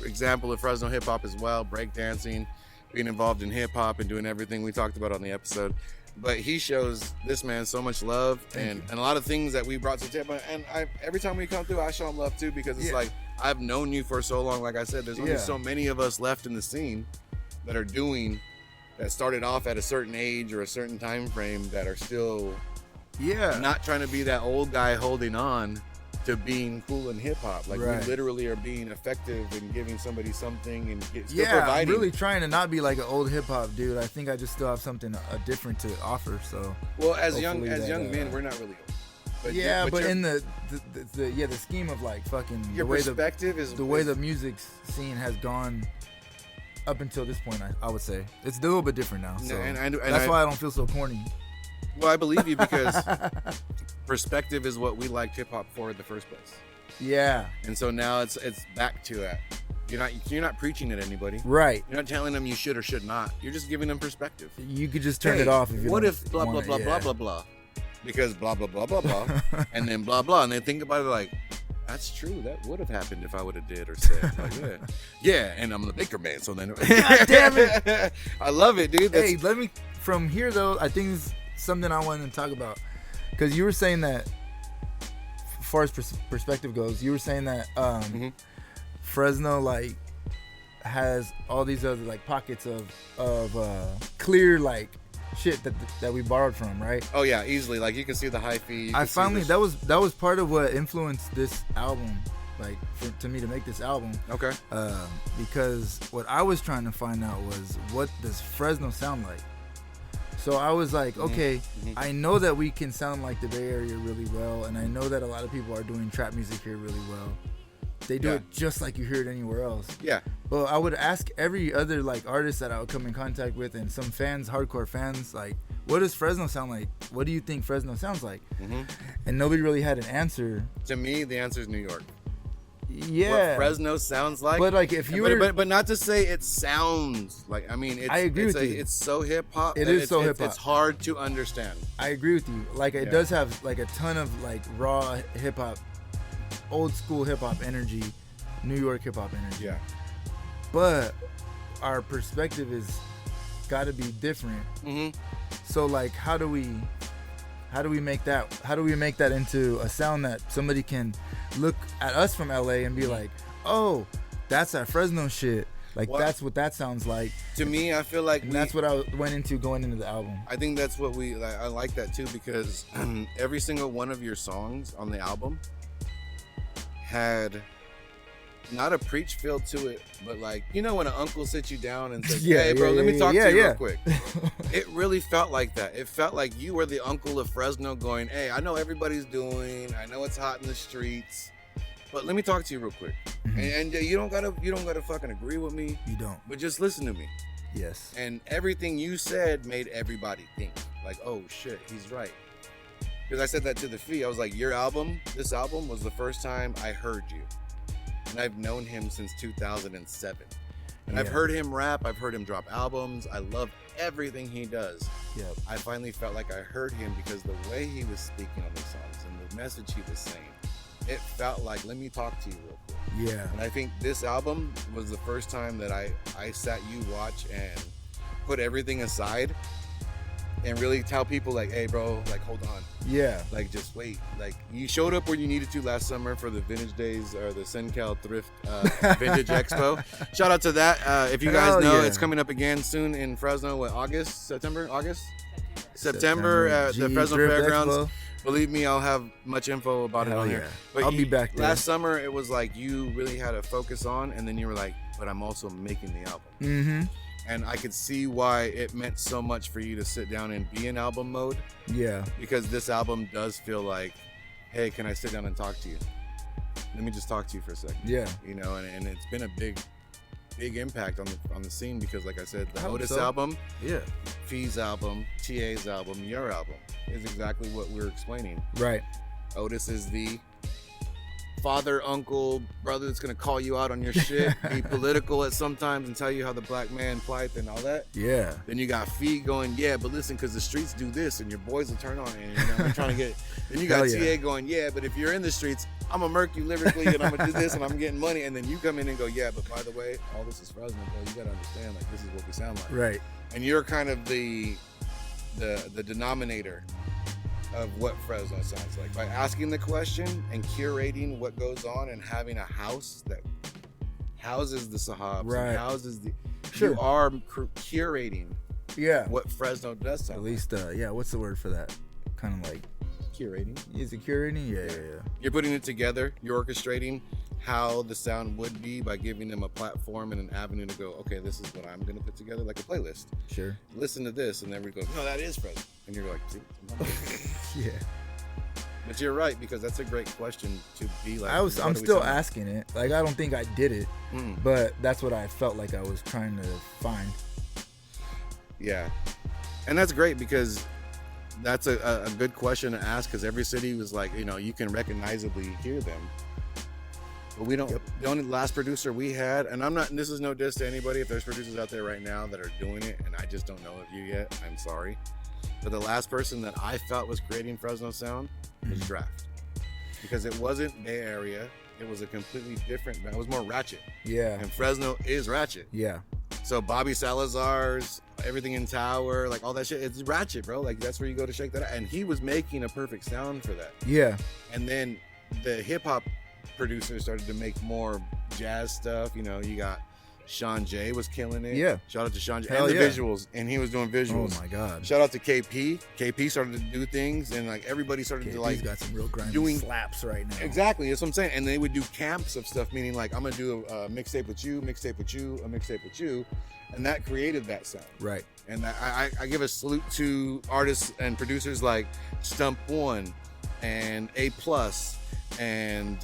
example of Fresno hip hop as well. Breakdancing, being involved in hip hop, and doing everything we talked about on the episode. But he shows this man so much love and a lot of things that we brought to the table. And every time we come through, I show him love too, because it's like, I've known you for so long. Like I said, there's only so many of us left in the scene that are doing, that started off at a certain age or a certain time frame, that are still not trying to be that old guy holding on to being cool in hip hop. Like, we literally are being effective and giving somebody something and still providing. I'm really trying to not be like an old hip hop dude. I think I just still have something different to offer. So, well, as young men, we're not really old. But but in the scheme of like fucking your perspective is the way the music scene has gone up until this point. I would say it's a little bit different now. So that's why I don't feel so corny. Well, I believe you, because perspective is what we liked hip hop for in the first place. Yeah. And so now it's back to that. You're not preaching at anybody. Right. You're not telling them you should or should not. You're just giving them perspective. You could just turn it off if you what if blah blah blah blah blah blah, because blah blah blah blah blah, and then blah blah, and they think about it like, that's true. That would have happened if I would have did or said. Like, yeah, and I'm the Baker man, so then. God damn it! I love it, dude. Hey, let me from here though. I think it's something I wanted to talk about, because you were saying that far as perspective goes, you were saying that Fresno like has all these other like pockets of clear like shit that we borrowed from, right? Oh yeah, easily. Like you can see the hyphy. I finally that was part of what influenced this album, like to me to make this album. Okay. Because what I was trying to find out was what does Fresno sound like. So I was like, okay, I know that we can sound like the Bay Area really well, and I know that a lot of people are doing trap music here really well. They do it just like you hear it anywhere else. Yeah. But I would ask every other like artist that I would come in contact with, and some fans, hardcore fans, like, what does Fresno sound like? What do you think Fresno sounds like? And nobody really had an answer. To me, the answer is New York. Yeah. What Fresno sounds like. But like if you were, but not to say it sounds like. I mean, I agree with you. It's so hip hop. It is so hip hop. It's hard to understand. I agree with you. Like it does have like a ton of like raw hip hop, old school hip hop energy, New York hip hop energy. Yeah. But our perspective is got to be different. So like, how do we make that? How do we make that into a sound that somebody can look at us from LA and be like, oh, that's that Fresno shit. Like that's what that sounds like. To me, I feel like that's what I went into going into the album. I think that's what we like. I like that too because every single one of your songs on the album had not a preach feel to it, but like, you know, when an uncle sits you down and says, hey bro, let me talk to you real quick. It really felt like that. It felt like you were the uncle of Fresno going, hey, I know everybody's doing, I know it's hot in the streets, but let me talk to you real quick. And you don't gotta fucking agree with me. You don't. But just listen to me. Yes. And everything you said made everybody think like, oh shit, he's right. Because I said that to the Fee. I was like, this album was the first time I heard you. And I've known him since 2007. And I've heard him rap. I've heard him drop albums. I love everything he does. Yep. I finally felt like I heard him because the way he was speaking on these songs and the message he was saying, it felt like, let me talk to you real quick. Yeah. And I think this album was the first time that I sat you watch and put everything aside and really tell people like, hey bro, like hold on. Yeah. Like just wait. Like you showed up where you needed to last summer for the Vintage Days or the SenCal Thrift Vintage Expo. Shout out to that. If you guys know, it's coming up again soon in Fresno. What, September at the Fresno Fairgrounds. Expo. Believe me, I'll have much info about it on here. But I'll be back there. Last summer, it was like you really had a focus on, and then you were like, but I'm also making the album. And I could see why it meant so much for you to sit down and be in album mode. Yeah. Because this album does feel like, hey, can I sit down and talk to you? Let me just talk to you for a second. Yeah. You know, and it's been a big impact on the scene because, like I said, the Otis album, Fee's album, TA's album, your album is exactly what we're explaining. Right. Otis is the father, uncle, brother that's gonna call you out on your shit, be political at sometimes and tell you how the black man plight and all that. Yeah. Then you got Fee going, yeah, but listen, because the streets do this and your boys will turn on it. And, you know, I'm trying to get. Then you got TA going, yeah, but if you're in the streets, I'm gonna murk you lyrically and I'm gonna do this and I'm getting money. And then you come in and go, yeah, but by the way, all this is Fresno, bro. You gotta understand, like this is what we sound like. Right. And you're kind of the denominator of what Fresno sounds like by asking the question and curating what goes on and having a house that houses the Sahabs, right? Houses the. Sure. You are curating. Yeah. What Fresno does sound. At least, what's the word for that? Kind of like curating. Is it curating? Yeah. You're putting it together. You're orchestrating how the sound would be by giving them a platform and an avenue to go, okay, this is what I'm going to put together, like a playlist. Sure. Listen to this, and then we go, no, that is Fresno. And you're like, see? Yeah. But you're right, because that's a great question to be like. I'm still asking it. Like, I don't think I did it, but that's what I felt like I was trying to find. Yeah. And that's great because that's a good question to ask because every city was like, you know, you can recognizably hear them. But we don't. Yep. The only last producer we had, and this is no diss to anybody. If there's producers out there right now that are doing it, and I just don't know of you yet, I'm sorry. But the last person that I felt was creating Fresno sound was Draft, because it wasn't Bay Area. It was a completely different. It was more ratchet. Yeah. And Fresno is ratchet. Yeah. So Bobby Salazar's Everything in Tower, like all that shit, it's ratchet, bro. Like that's where you go to shake that out. And he was making a perfect sound for that. Yeah. And then the hip hop producers started to make more jazz stuff. You know, you got Sean J was killing it. Yeah. Shout out to Sean J. Hell and the yeah. visuals. And he was doing visuals. Oh my God. Shout out to KP. KP started to do things, and like everybody started to like He's got some real grimy doing slaps right now. Exactly, that's what I'm saying. And they would do camps of stuff, meaning like I'm gonna do a mixtape with you, mixtape with you, a mixtape with you, and that created that sound. Right. And I give a salute to artists and producers like Stump One and A Plus and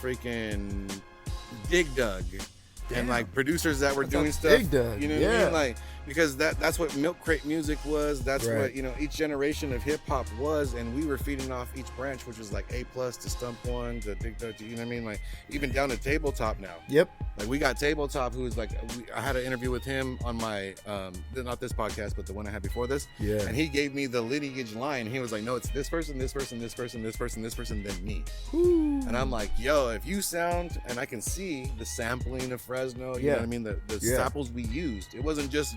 freaking Dig Dug. And like producers that were doing stuff, Dig Dug. you know what I mean? Like, because that's what Milk Crate music was. That's Right. what, you know, each generation of hip hop was, and we were feeding off each branch, which was like A Plus to Stump One to Dig Dug, to, you know what I mean? Like even down to Tabletop now. Yep. Like we got Tabletop, who was like, I had an interview with him on my, not this podcast, but the one I had before this. Yeah. And he gave me the lineage line. He was like, no, it's this person, this person, this person, this person, this person, then me. Woo. And I'm like, yo, if you sound, and I can see the sampling of Fresno, you know what I mean? The samples we used. It wasn't just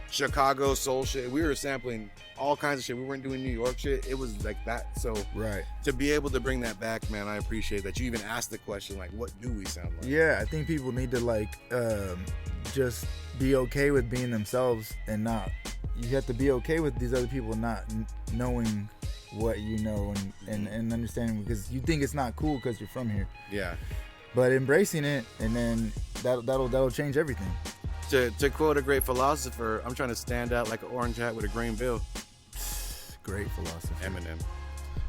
Chicago soul shit. We were sampling all kinds of shit. We weren't doing New York shit. It was like that. So Right. to be able to bring that back, man, I appreciate that you even asked the question, like, what do we sound like? Yeah, I think people need to like just be okay with being themselves and not. You have to be okay with these other people not knowing what you know and understanding, because you think it's not cool because you're from here. Yeah. But embracing it, and then that'll change everything. To quote a great philosopher, I'm trying to stand out like an orange hat with a green bill. Great philosophy. Eminem.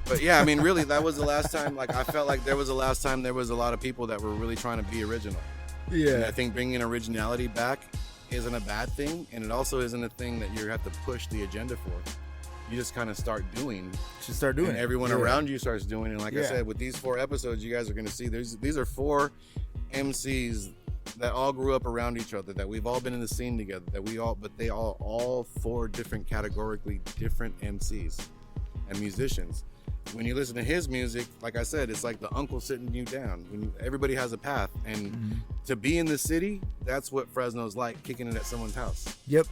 But yeah, I mean, really, that was the last time. Like, I felt like there was a lot of people that were really trying to be original. And I Yeah. think bringing originality back isn't a bad thing, and it also isn't a thing that you have to push the agenda for. You just kind of start doing, Should start doing and it. everyone Yeah. around you starts doing. And like I Yeah. said, with these 4 episodes, you guys are going to see these are 4 MCs that all grew up around each other, that we've all been in the scene together, but they all 4 different categorically different MCs and musicians. When you listen to his music, like I said, it's like the uncle sitting you down. Everybody has a path, and to be in the city, that's what Fresno's like, kicking it at someone's house. Yep.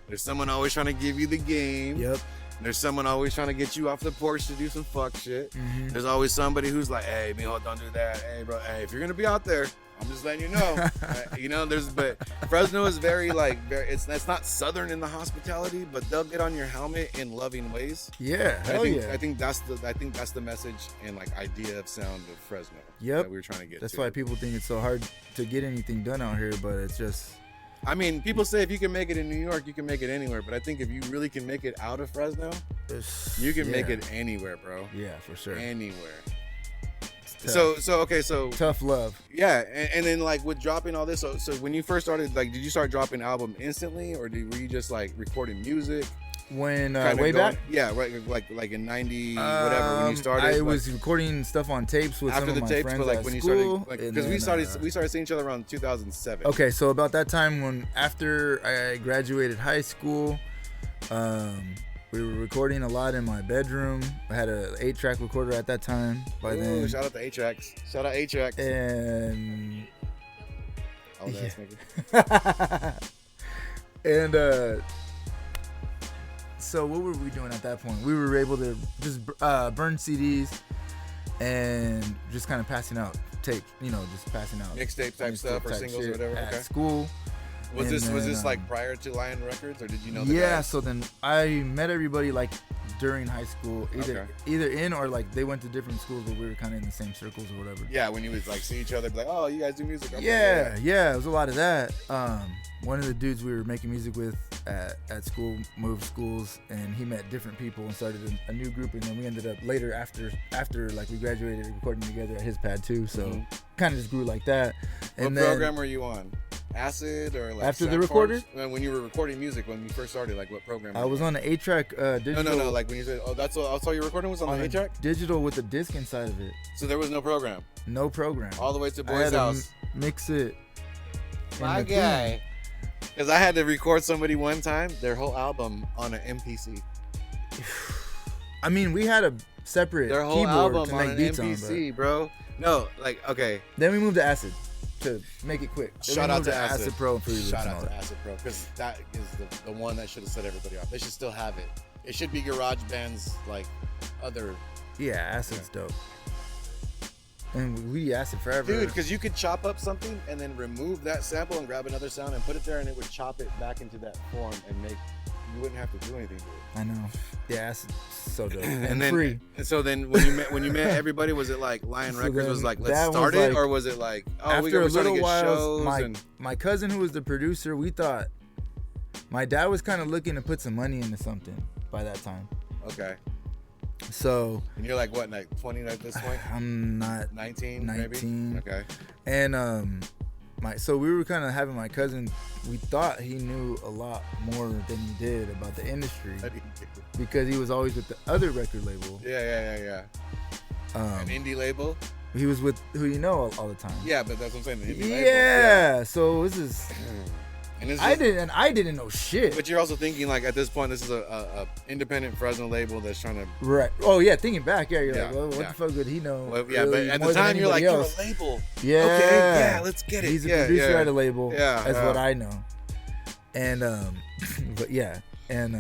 There's someone always trying to give you the game. Yep. There's someone always trying to get you off the porch to do some fuck shit. There's always somebody who's like, hey, mijo, don't do that. Hey, bro, hey, if you're gonna be out there, I'm just letting you know. You know, but Fresno is very it's not southern in the hospitality, but they'll get on your helmet in loving ways. Yeah. And Hell yeah. I think that's the message and like idea of sound of Fresno. Yep. That we were trying to get. That's to. why people think it's so hard to get anything done out here, but it's just. I mean, people say if you can make it in New York, you can make it anywhere. But I think if you really can make it out of Fresno, you can make it anywhere, bro. Yeah, for sure. Anywhere. Tough. So Tough love. yeah, and then like with dropping all this, so when you first started, like, did you start dropping album instantly, or were you just like recording music? When Kinda way going- back, yeah, right, like in 90 whatever when you started. I like, was recording stuff on tapes with after some the of my tapes, friends but like at when you school, started, like, and because we then, started seeing each other around 2007. Okay, so about that time after I graduated high school, we were recording a lot in my bedroom. I had a 8-track recorder at that time. By Ooh, then, shout out to A-Tracks. Shout out A-Tracks. and Oh, that's nigga. and so what were we doing at that point? We were able to just burn CDs and just kind of passing out tape, just passing out Mixtape type stuff or type singles or shit whatever at school. Was And this then, like prior to Lion Records, or did you know the yeah, guys? so then I met everybody like during high school, either in or like they went to different schools, but we were kind of in the same circles or whatever. Yeah, when you would like see each other, be like, oh, you guys do music. Okay, Yeah, it was a lot of that. One of the dudes we were making music with at school moved schools, and he met different people and started a new group, and then we ended up later after like we graduated recording together at his pad too. So kind of just grew like that. What And then, program were you on? Acid or like After the Soundforge? recorder? When you were recording music, when you first started, like what program? I was on the 8-track digital. No. Like when you said, oh, that's all you were recording was on the 8-track. Digital with a disc inside of it. So there was no program. No program. All the way to I Boy's had to house. mix it. in My the guy. Because I had to record somebody one time, their whole album on an MPC. I mean, we had a separate Their whole keyboard album to on make an beats on, MPC, bro. No, like, okay. Then we moved to Acid to make it quick. Then Shout we out moved to Acid Pro for Shout out to Acid Pro, because that is the one that should have set everybody off. They should still have it. It should be GarageBand's like other Yeah, acid's dope. And we acid forever. Dude, because you could chop up something and then remove that sample and grab another sound and put it there, and it would chop it back into that form and make you wouldn't have to do anything to it. I know. Yeah, acid's so dope. And then free. And so then when you met everybody, was it like Lion So Records then was like, that let's was start it, like- or was it like, oh, After we're a starting to little get while, shows my cousin who was the producer, we thought my dad was kind of looking to put some money into something by that time. okay. So And you're like what, like 20 at this point? I'm not 19, 19. maybe? Okay. And so we were kind of having my cousin. We thought he knew a lot more than he did about the industry because he was always with the other record label. Yeah. An indie label? He was with who you know all the time. Yeah, but that's what I'm saying. The indie label. Yeah. So this is. And it's I just- didn't know shit. But you're also thinking like at this point, this is a independent Fresno label that's trying to. Right. Oh yeah. Thinking back, yeah, you're Yeah, like, well, what yeah. the fuck would he know? Well, yeah, really, but at more the than time you're like, anybody you're else? a label. Yeah. Okay, yeah, let's get it. He's a Yeah, producer yeah. at a label. Yeah, That's yeah. what I know. And but yeah, and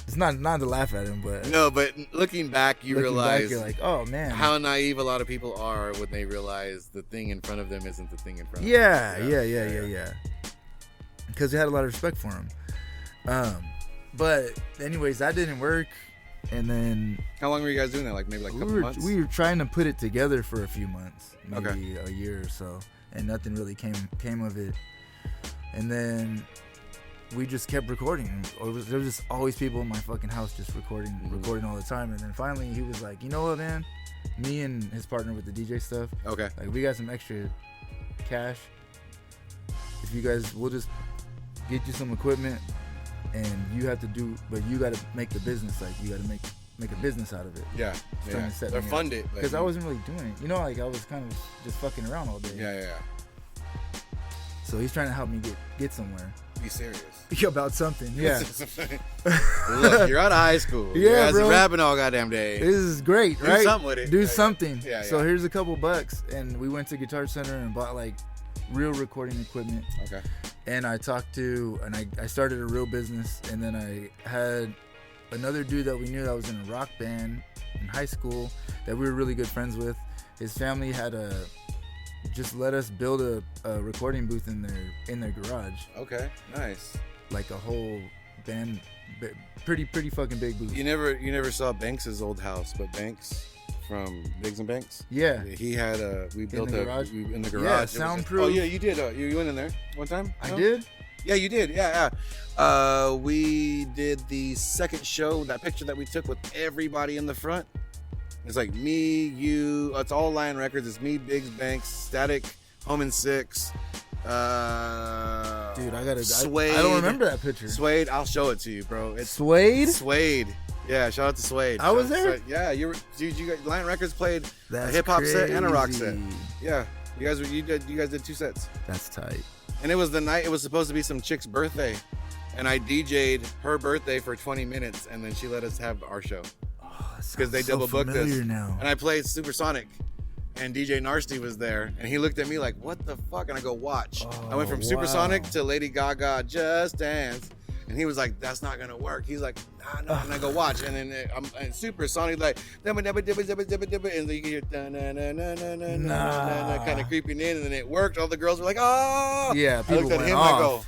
it's not to laugh at him, but No, but looking back, you looking realize back, you're like, oh man, how naive a lot of people are when they realize the thing in front of them isn't the thing in front of yeah. them. Because they had a lot of respect for him. But anyways, that didn't work, and then How long were you guys doing that? Like maybe like a couple months? we were trying to put it together for a few months, maybe Okay. a year or so, and nothing really came of it. And then we just kept recording. There was just always people in my fucking house just recording all the time. And then finally he was like, you know what, man? Me and his partner with the DJ stuff, Okay. like we got some extra cash. If you guys, we'll just get you some equipment, and you have to do, but you got to make the business. Like you got to make a business out of it. Yeah. trying to set Or me up. fund it. Because I wasn't really doing it. You know, like I was kind of just fucking around all day. Yeah. So he's trying to help me get somewhere. Be serious. About something. Yeah. Look, you're out of high school. Yeah, you guys bro. are rapping all goddamn day. This is great, Do right? something with it. Do Yeah, something. yeah. So here's a couple bucks, and we went to Guitar Center and bought like real recording equipment. Okay. And I talked to, and I started a real business, and then I had another dude that we knew that was in a rock band in high school that we were really good friends with. His family had just let us build a recording booth in their garage, Okay. Nice. like a whole band, pretty fucking big booth. You never saw Banks's old house, but Banks from Biggs and Banks. Yeah. He had we built the garage? in the garage. Yeah, It was soundproof. Oh yeah, you did. You went in there one time? I No? did. Yeah, you did. Yeah. We did the second show. That picture that we took with everybody in the front. It's like me, you. It's all Lion Records. It's me, Biggs, Banks, Static, Home and Six. Dude, I gotta. Suede. I don't remember that picture. Suede. I'll show it to you, bro. It's Suede. Suede. Yeah, shout out to Suede. I was Shout out to there? Suede. Yeah, you were. Dude, you got Lion Records played a That's hip hop set and a rock set. crazy. Yeah, you guys did 2 sets, That's tight. and it was the night. It was supposed to be some chick's birthday, and I DJ'd her birthday for 20 minutes, and then she let us have our show because they double booked us. Now. And I played Supersonic, and DJ Narsty was there, and he looked at me like, "What the fuck?" And I go, "Watch." I went from Oh, Supersonic wow. to Lady Gaga, Just Dance, and he was like, "That's not gonna work." He's like, "Nah." And I go, "Watch." And then I'm Supersonic like, and then you hear kind of creeping in, and then it worked. All the girls were like, "Oh!" Yeah, I people looked at went him. off. I go,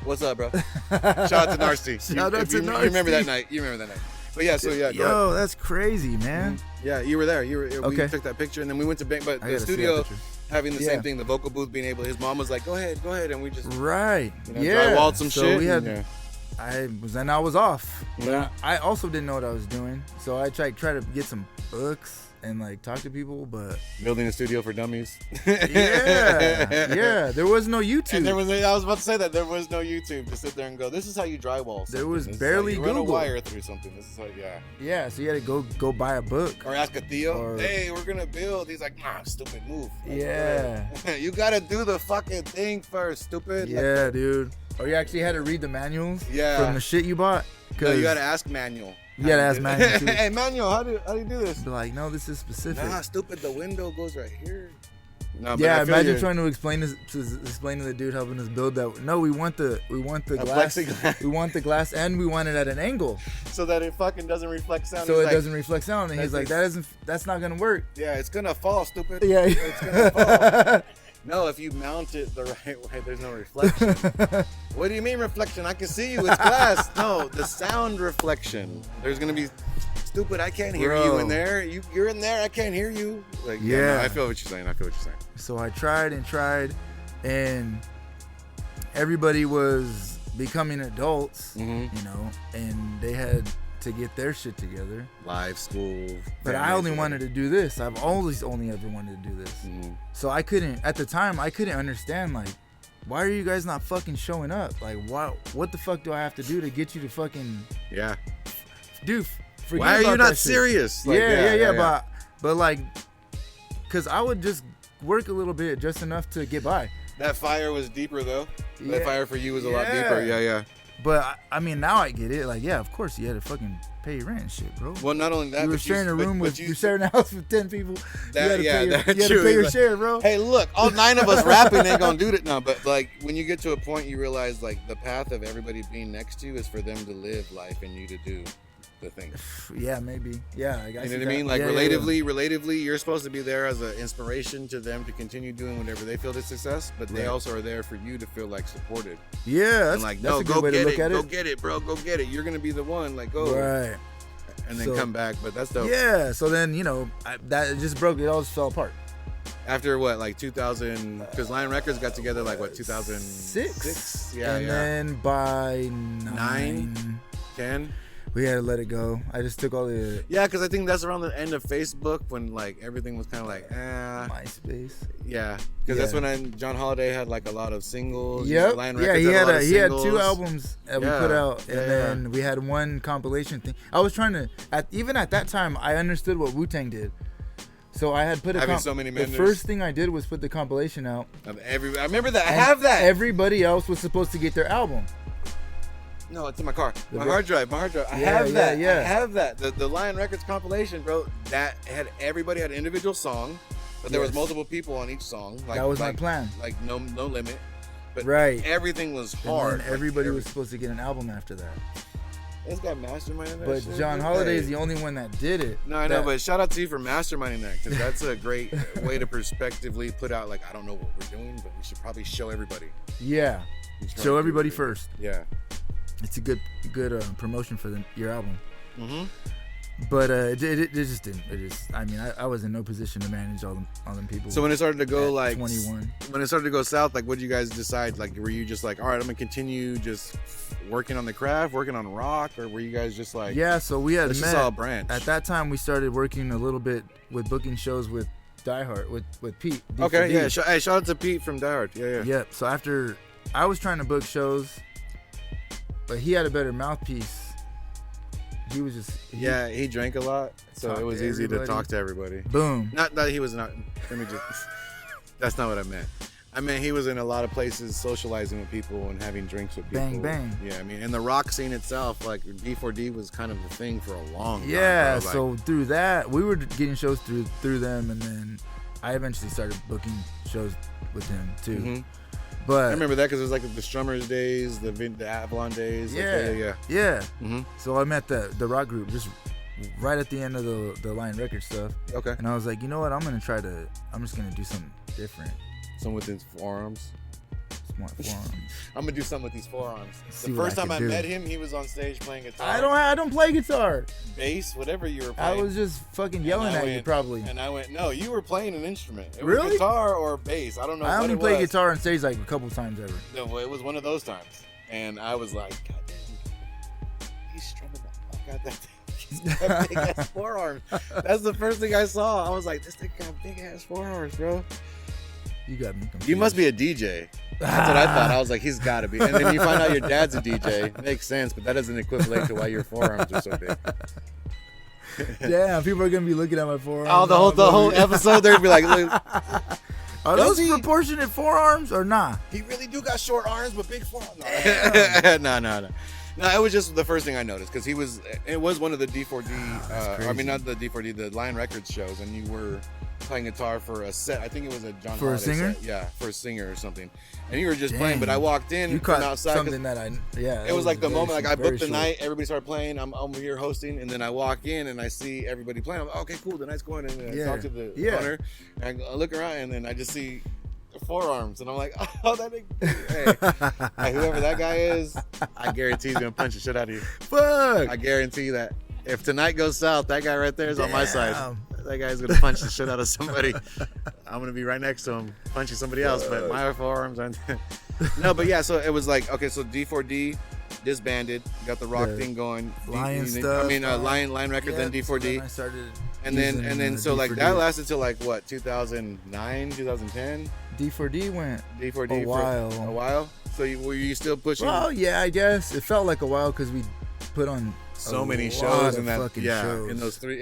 "What's up, bro?" Shout out to Narsty. Shout out to You remember that Narsty. night? You remember that night? But yeah, so yeah, go ahead. Yo, that's crazy, man. Yeah, you were there. We Okay. took that picture, and then we went to Bank. But I the gotta see that studio picture. having the Yeah. same thing, the vocal booth being able. His mom was like, "Go ahead," and we just Right. you know, Yeah. drywalled some so shit. we had. and, I was off. But Yeah. I also didn't know what I was doing, so I tried to get some books and like talk to people, but building a studio for dummies. yeah, there was no YouTube. And I was about to say that there was no YouTube to sit there and go, "This is how you drywall." There was something. This is barely how you run a Google. wire through something. This is how, yeah. Yeah, so you had to go buy a book. Or ask a Theo, Or- "Hey, we're gonna build." He's like, "Nah, stupid move." Yeah. You gotta do the fucking thing first, stupid. Yeah, dude. Or you actually had to read the manuals Yeah. from the shit you bought. No, you gotta ask Manuel. You gotta ask Manuel, too. Hey, Manuel, how do you do this? Be like, no, this is specific. Nah, stupid. The window goes right here. No, but Yeah, I feel imagine you. trying to explain to the dude helping us build that. No, we want the glass. plexiglass. We want the glass, and we want it at an angle so that it fucking doesn't reflect sound. so He's it like, doesn't reflect sound. And he's like, that's not gonna work. Yeah, it's gonna fall, stupid. Yeah. It's gonna fall. No, if you mount it the right way, there's no reflection. What do you mean reflection? I can see you. It's glass. No, the sound reflection. There's gonna be. Stupid, I can't hear you in there. You're in there, I can't hear you. Like, Yeah. No, I feel what you're saying. So I tried, and everybody was becoming adults, Mm-hmm. you know, and they had to get their shit together. Live school. But I only wanted to do this. I've always only ever wanted to do this. Mm-hmm. So I couldn't, at the time, I couldn't understand, like, why are you guys not fucking showing up? Like, what the fuck do I have to do to get you to fucking Yeah. do? Forget Why are about you not that shit. serious? Like, yeah. But like, cause I would just work a little bit, just enough to get by. That fire was deeper though. Yeah. That fire for you was a lot Yeah. deeper. Yeah. But I mean, now I get it. Like, yeah, of course you had to fucking pay your rent and shit, bro. Well, not only that, You were but sharing a room with, you you sharing a house with 10 people. That- you yeah, had to pay that's you had to true. pay your Like, share, bro. Hey, look, all 9 of us rapping ain't gonna do that. No, but like when you get to a point, you realize like the path of everybody being next to you is for them to live life and you to do the thing. Yeah, maybe. Yeah, I guess. You know what I mean? Like relatively, you're supposed to be there as an inspiration to them to continue doing whatever they feel is success, but they Right. also are there for you to feel like supported. Yeah, that's, And like, that's no, a good go way to get look it, at go it. get it, bro, go get it. You're gonna be the one, like go, Right. and then So- come back. But that's dope. Yeah. So then, you know, that it just broke. It all just fell apart. After what, like 2000? Because Lion Records got together like what, 2006? Six. Yeah, and yeah. then by 9, 10. we had to let it go. I just took all the Yeah, because I think that's around the end of Facebook when like everything was kind of like, MySpace. yeah. Because that's Yeah. when John Holiday had like a lot of singles. Yep. Lion Yeah, Records he had a lot of he had singles. 2 albums that we put out, and Yeah, then we had one compilation thing. I was trying to even at that time I understood what Wu-Tang did, so I had put a Having so many the members. first thing I did was put the compilation out. I remember that. I and have that. Everybody else was supposed to get their album. No, it's in my car. My bro- hard drive. I Yeah, have that. yeah. I have that. The Lion Records compilation, bro. That had everybody had an individual song, but there was Yes. multiple people on each song. Like, That was my plan. Like no limit. But Right. everything was And hard. then Like, everybody was supposed to get an album after that. It's got mastermind in that But shit. John Hey. Holiday is the only one that did it. No, I know, That- but shout out to you for masterminding that, because that's a great way to perspectively put out, like, I don't know what we're doing, but we should probably show everybody. yeah, We should show probably everybody do it. first. Yeah. It's a good promotion for your album. Mm-hmm. But it just didn't. It just. I mean, I was in no position to manage all them people. So when it started to go, at like, 21. when it started to go south, like, what did you guys decide? Like, were you just like, all right, I'm gonna continue just working on the craft, working on rock, or were you guys just like, Yeah, so we had let's met. just all branch? At that time, we started working a little bit with booking shows with Die Hard with Pete. D Okay, for D. yeah. Hey, shout out to Pete from Die Hard. Yeah. Yep. So after I was trying to book shows, but he had a better mouthpiece. He was just He drank a lot, so Talk it was to easy to everybody. talk to everybody. Boom. Not that he was not. Let me just. That's not what I meant. I mean, he was in a lot of places socializing with people and having drinks with people. Bang, bang. Yeah, I mean, and the rock scene itself, like D4D was kind of the thing for a long time. Yeah. bro. Like, So through that, we were getting shows through them, and then I eventually started booking shows with him too. mhm. But I remember that because it was like the Strummers days, the Avalon days. Like, yeah. Mm-hmm. So I met the rock group just right at the end of the Lion Record stuff, Okay. and I was like, you know what? I'm just gonna do something different. Some with his forearms. Smart forearms. I'm gonna do something with these forearms. See The what first I time can I do. met him, he was on stage playing guitar. I don't play guitar. bass, whatever you were I playing. was just fucking yelling at you probably. And I went, no, you were playing an instrument. It was Really? guitar or bass. I don't know I what only it played was. guitar on stage like a couple times ever. No, well, it was one of those times. And I was like, God damn, he's strumming the fuck out that thing. He's got big ass forearms. That's the first thing I saw. I was like, this thing got big ass forearms, bro. You got me confused. You must be a DJ. That's what I thought. I was like, he's got to be. And then you find out your dad's a DJ. Makes sense, but that doesn't equivalent to why your forearms are so big. Damn, people are gonna be looking at my forearms. Oh, the whole episode, they'd be like, look, Are those Does he? proportionate forearms or nah? he really do got short arms but big forearms. No, no. No, it was just the first thing I noticed because it was one of the D4D, I mean, not the D4D, the Lion Records shows, and you were playing guitar for a set. I think it was a John For a Holiday singer? set. Yeah, for a singer or something. And you were just Dang. playing, but I walked in You from caught outside. 'cause something that it was like the moment, like I very booked the short. night, everybody started playing, I'm over here hosting, and then I walk in and I see everybody playing. I'm like, okay, cool, the night's going, and then I talk to the owner, and I look around, and then I just see forearms, and I'm like, oh, that nigga, hey, whoever that guy is, I guarantee he's gonna punch the shit out of you. Fuck. I guarantee that. If tonight goes south, that guy right there is on my side. Damn. That guy's gonna punch the shit out of somebody. I'm gonna be right next to him, punching somebody else, but my forearms aren't. No, but yeah, so it was like, okay, so D4D disbanded, got the rock thing going. Lion stuff. I mean, Lion Records, then D4D. Then I started And then so like D4D. that lasted till like what, 2009, 2010? D4D went D4D a while. for a while. So were you still pushing Well, yeah, I guess it felt like a while because we put on so a many lot shows of in that? fucking Yeah, shows. in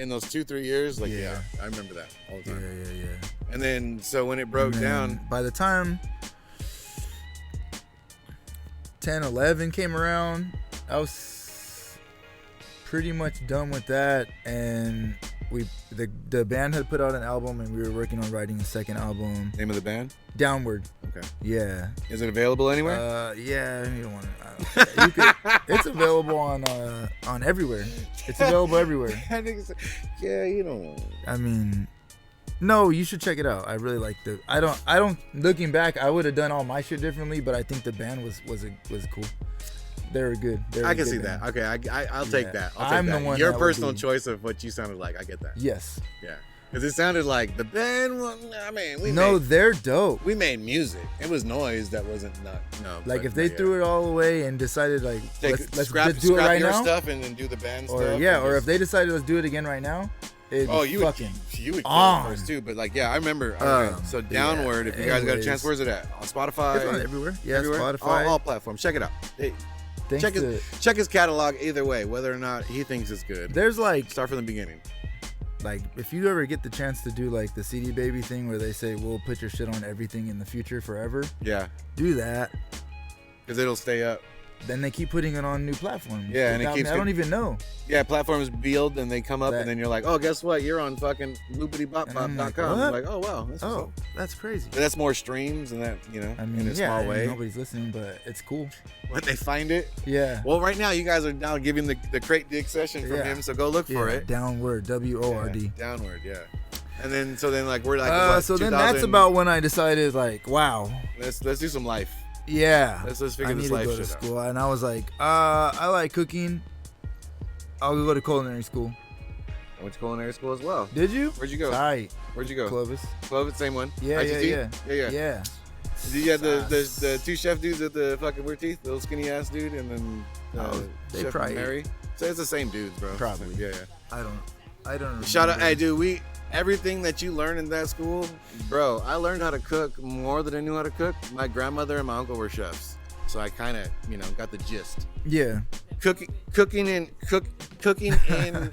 those 2-3 years. Like Yeah. I remember that all the time. Yeah. And then so when it broke And then down, by the time 10, 11 came around, I was pretty much done with that, and the band had put out an album, and we were working on writing a second album. name of the band? Downward. Okay. Yeah. Is it available anywhere? Yeah. You don't want to. It's available on everywhere. It's available everywhere. Yeah, you know. I mean, no, you should check it out. I really like the. I don't. Looking back, I would have done all my shit differently, but I think the band was cool. They were good. I can see that. Okay, I'll take that. I'll take that. the one Your that would personal be- choice of what you sounded like. I get that. Yes. Yeah, because it sounded like the band. Well, I mean, They're dope. we made music. It was noise that wasn't no. Like but- if they yeah. threw it all away and decided like let's scrap just do it right your now, stuff and then do the band or stuff. or and if just- they decided let's do it again right now, it'd be you fucking would kill on. it first too. But like, yeah, I remember. Okay, so Downward. If you guys got a anyways. chance, where's it at? On Spotify. It's on everywhere. Yeah, Everywhere? Spotify. All platforms. Check it out. Hey, Thanks check to, check his catalog either way, whether or not he thinks it's good. there's like Start from the beginning. if you ever get the chance to do like the CD Baby thing where they say we'll put your shit on everything in the future forever, Yeah, do that. because it'll stay up. Then they keep putting it on new platforms. Yeah, and it Without keeps me, I don't even know. Yeah, platforms build and they come up, That- and then you're like, oh, guess what? You're on fucking And I'm like, loopitybopbop.com. what? Like, oh wow, that's what's Oh, up. that's crazy. But that's more streams and that, I in mean, a small way. nobody's listening, but it's cool. When they find it. Yeah. Well, right now you guys are now giving the crate dig session from Yeah. him, so go look for it. Downward, WORD. Yeah, Downward, yeah. And then like we're like, what, So then 2000 that's about when I decided like, wow, Let's do some life. yeah, Let's I figure need this to life go to shit out. school, and I was like, I like cooking. I'll go to culinary school. I went to culinary school as well. Did you? Where'd you go? Right, Where'd you go? Clovis. Clovis, same one. Yeah, ITT? yeah. Yeah. Did you have the two chef dudes with the fucking weird teeth, the little skinny ass dude, and then they Chef probably- Mary? So it's the same dudes, bro. Probably. Yeah. I don't. Remember. Shout out, hey dude, everything that you learn in that school, bro. I learned how to cook more than I knew how to cook. My grandmother and my uncle were chefs, so I kind of got the gist. Yeah. Cooking in an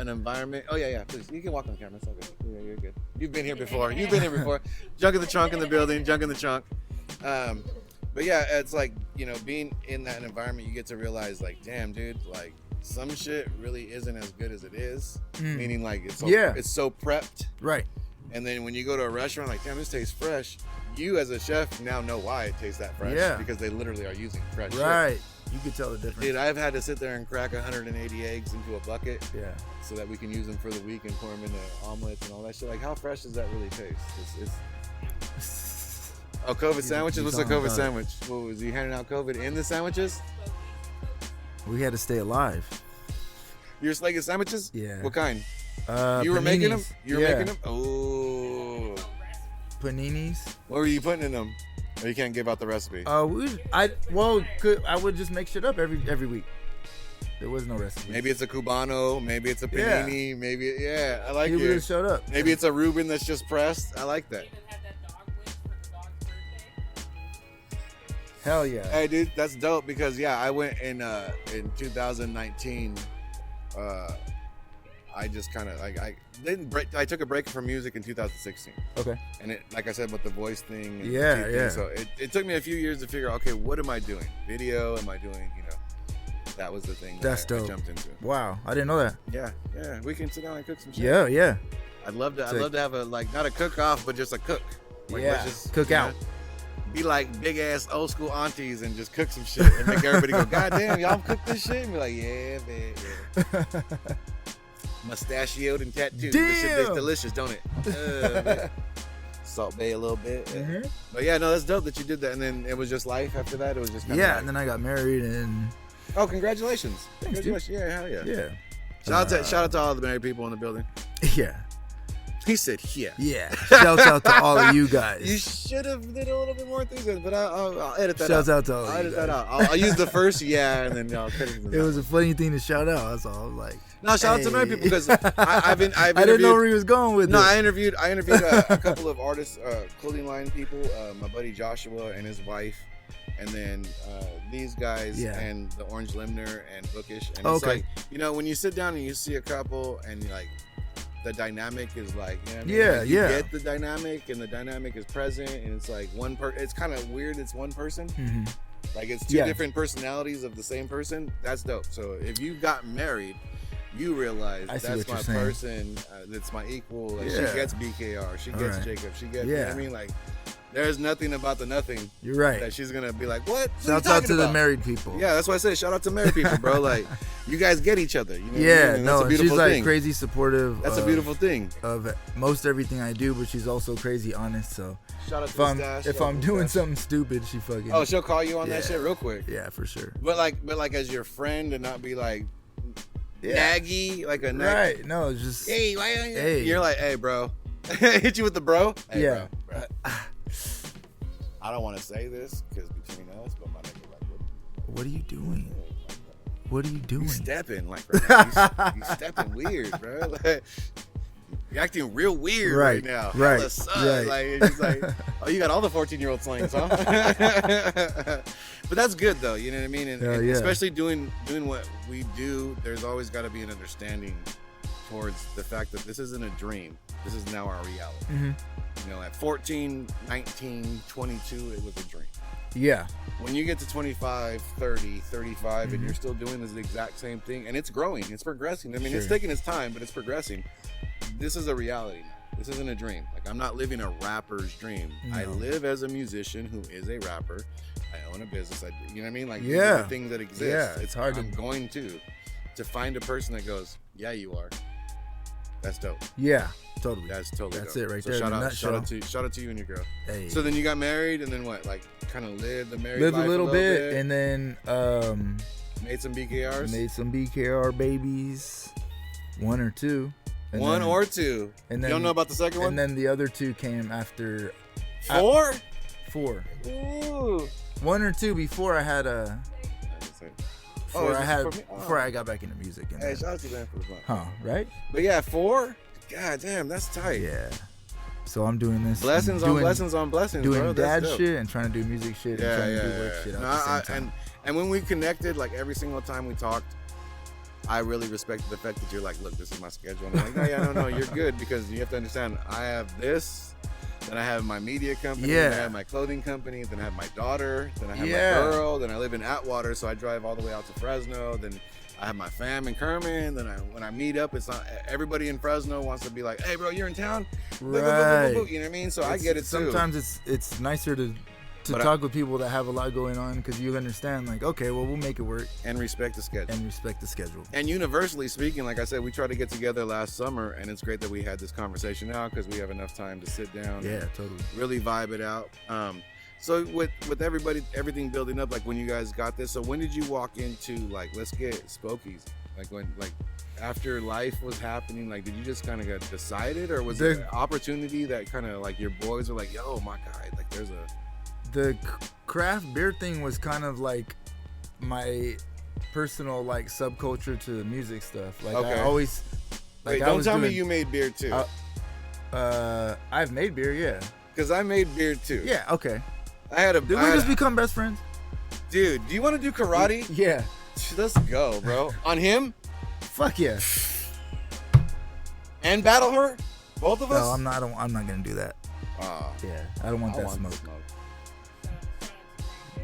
environment. Oh yeah, please. You can walk on the camera. It's all good. Yeah, you're good. You've been here before. Junk in the trunk in the building. Junk in the trunk. But yeah, it's like being in that environment, you get to realize like, damn, dude, like some shit really isn't as good as it is. Meaning like it's so prepped. Right. And then when you go to a restaurant, like, damn, this tastes fresh. You as a chef now know why it tastes that fresh. Yeah. Because they literally are using fresh shit. Right. You could tell the difference. Dude, I've had to sit there and crack 180 eggs into a bucket Yeah. so that we can use them for the week and pour them into omelets and all that shit. Like, how fresh does that really taste? Oh, COVID sandwiches? What's a he's on COVID God. sandwich? What, was he handing out COVID in the sandwiches? We had to stay alive. You were slaking sandwiches? Yeah. What kind? Uh, You were making them? paninis. You were Yeah. making them? Oh. Paninis. What were you putting in them? Oh, you can't give out the recipe. I would just make shit up every week. There was no recipe. Maybe it's a Cubano. Maybe it's a Yeah. panini. Maybe, I like People it. just showed up. Maybe it's a Reuben that's just pressed. I like that. Even had that dog wish for the dog's birthday. Hell yeah. Hey, dude, that's dope because I went in 2019. I just kind of like I didn't break. I took a break from music in 2016, Okay. and it, like I said, with the voice thing. And Yeah, the teeth thing, yeah. So it took me a few years to figure out, okay, what am I doing? Video? Am I doing That was the thing That's that I dope. jumped into. Wow, I didn't know that. Yeah. We can sit down and cook some shit. Yeah. I'd love to have a like not a cook off, but just a cook. Like, let's just cook out. Be like big ass old school aunties and just cook some shit and make everybody go, God damn, y'all cook this shit? And be like, yeah, man. Yeah. Mustachioed and tattooed. This shit tastes delicious, don't it? Man. Salt Bay a little bit. Mhm. But yeah, no, that's dope that you did that. And then it was just life after that. It was just kind of And then I got married and oh, congratulations. Thanks, dude. Congratulations. Yeah, hell yeah. yeah. Shout out to all the married people in the building. Yeah. He said, yeah. Yeah. Shouts out to all of you guys. You should have did a little bit more enthusiasm, but I'll edit that Shouts out. out to all I'll of you edit that guys. out. I'll use the first and then I'll cut it. It was a funny thing to shout out. That's all. I was like, No, shout out to married people because I've I didn't know interviewed- where he was going with No, it. I interviewed a couple of artists, clothing line people, my buddy Joshua and his wife, and then these guys and the Orange Limner and Bookish. And it's like, you know, when you sit down and you see a couple and you're like, the dynamic is like, you know what I mean? Yeah, Like, you yeah. get the dynamic and the dynamic is present and it's like it's kind of weird. It's one person. Mhm. Like it's two Yeah. different personalities of the same person. That's dope. So if you got married, you realize I see that's what you're my saying. person. That's my equal. Like, Yeah. she gets BKR. She gets Alright. Jacob. She gets. You know what I Yeah. mean, like, there's nothing about the nothing You're right. that she's gonna be like, what? Shouts out to the married people. Yeah, that's why I say shout out to married people, bro. Like, you guys get each other. You know what I mean? Yeah, And no, that's a and she's beautiful like thing. crazy supportive. That's a beautiful thing. Of most everything I do, but she's also crazy honest. So Shout out to if the I'm stash, if shout out I'm to the doing stash. something stupid, she fucking Oh, she'll call you on that Yeah. shit real quick. yeah, for sure. But like as your friend and not be like Yeah. naggy, like a nag. Right? No, it's just Hey, why are you? Hey. You're like, hey, bro. Hit you with the bro. Hey, Yeah. bro. I don't want to say this because between us, but my nigga, like, what are you doing? What are you doing? you stepping like right now. You stepping weird, bro. Like, you're acting real weird right now. Right, Hella sus. right. Like, it's just like, oh, you got all the 14-year-old slangs, huh? But that's good though. You know what I mean? And, Hell and yeah. especially doing what we do, there's always got to be an understanding towards the fact that this isn't a dream. This is now our reality. Mm-hmm. You know, at 14, 19, 22, it was a dream. Yeah. When you get to 25, 30, 35, and you're still doing the exact same thing, and it's growing, it's progressing. I mean, it's Sure. taking its time, but it's progressing. This is a reality now. This isn't a dream. Like, I'm not living a rapper's dream. I No. live as a musician who is a rapper. I own a business. You know what I mean? Like, these Yeah. are the things that exist. Yeah, it's hard to- I'm going to find a person that goes, yeah, you are. That's dope. Yeah. Totally. That's totally That's dope. it right So there in shout a out nutshell. shout out to you and your girl. Hey. So then you got married, and then what? Like, kind of lived the married Live life a little bit, and then made some BKRs. made some BKR babies, one or two. And One then- or two. and You then don't know about the second one? And then the other two came after 4? 4. Ooh. One or two before I had a. Oh, Before is I this had for me? Oh. before I got back into music. And Hey, then- shout out to them for the fun. huh? Right? But yeah, 4? God damn, that's tight. Yeah. So I'm doing this. Blessings doing, on blessings on blessings, Doing bro. That's dad dope. shit and trying to do music shit and trying to do work shit at No, the same time. and when we connected, like every single time we talked, I really respected the fact that you're like, look, this is my schedule. And I'm like, no, you're good, because you have to understand, I have this, then I have my media company, then I Yeah. have my clothing company, then I have my daughter, then I have Yeah. my girl, then I live in Atwater, so I drive all the way out to Fresno, then I have my fam in Kerman, then when I meet up, it's not everybody in Fresno wants to be like, hey bro, you're in town? Boo, boo, boo, boo, boo, Right. boo. You know what I mean? So I get it too. Sometimes it's nicer to But talk with people that have a lot going on, because you understand, like, okay, well, we'll make it work And respect the schedule. and respect the schedule. And universally speaking, like I said, we tried to get together last summer, and it's great that we had this conversation now because we have enough time to sit down Yeah, and totally. really vibe it out. So with everything building up, like when you guys got this, so when did you walk into like, let's get Spokeasy? Like when, like after life was happening, like did you just kind of get decided, or was it an opportunity that kind of like your boys were like, yo, my guy, like there's a The craft beer thing was kind of like my personal like subculture to the music stuff. Like Okay. I always Wait, like I don't was tell me doing- you made beer too, I've made beer, yeah. because I made beer too. Yeah, okay. I had a Did we I had- just become best friends? dude. Do you want to do karate? Yeah. Let's go, bro. On him Fuck yeah. and battle her, both of us. No, I'm not gonna do that. Ah, Yeah, I don't want I that want smoke. the smoke.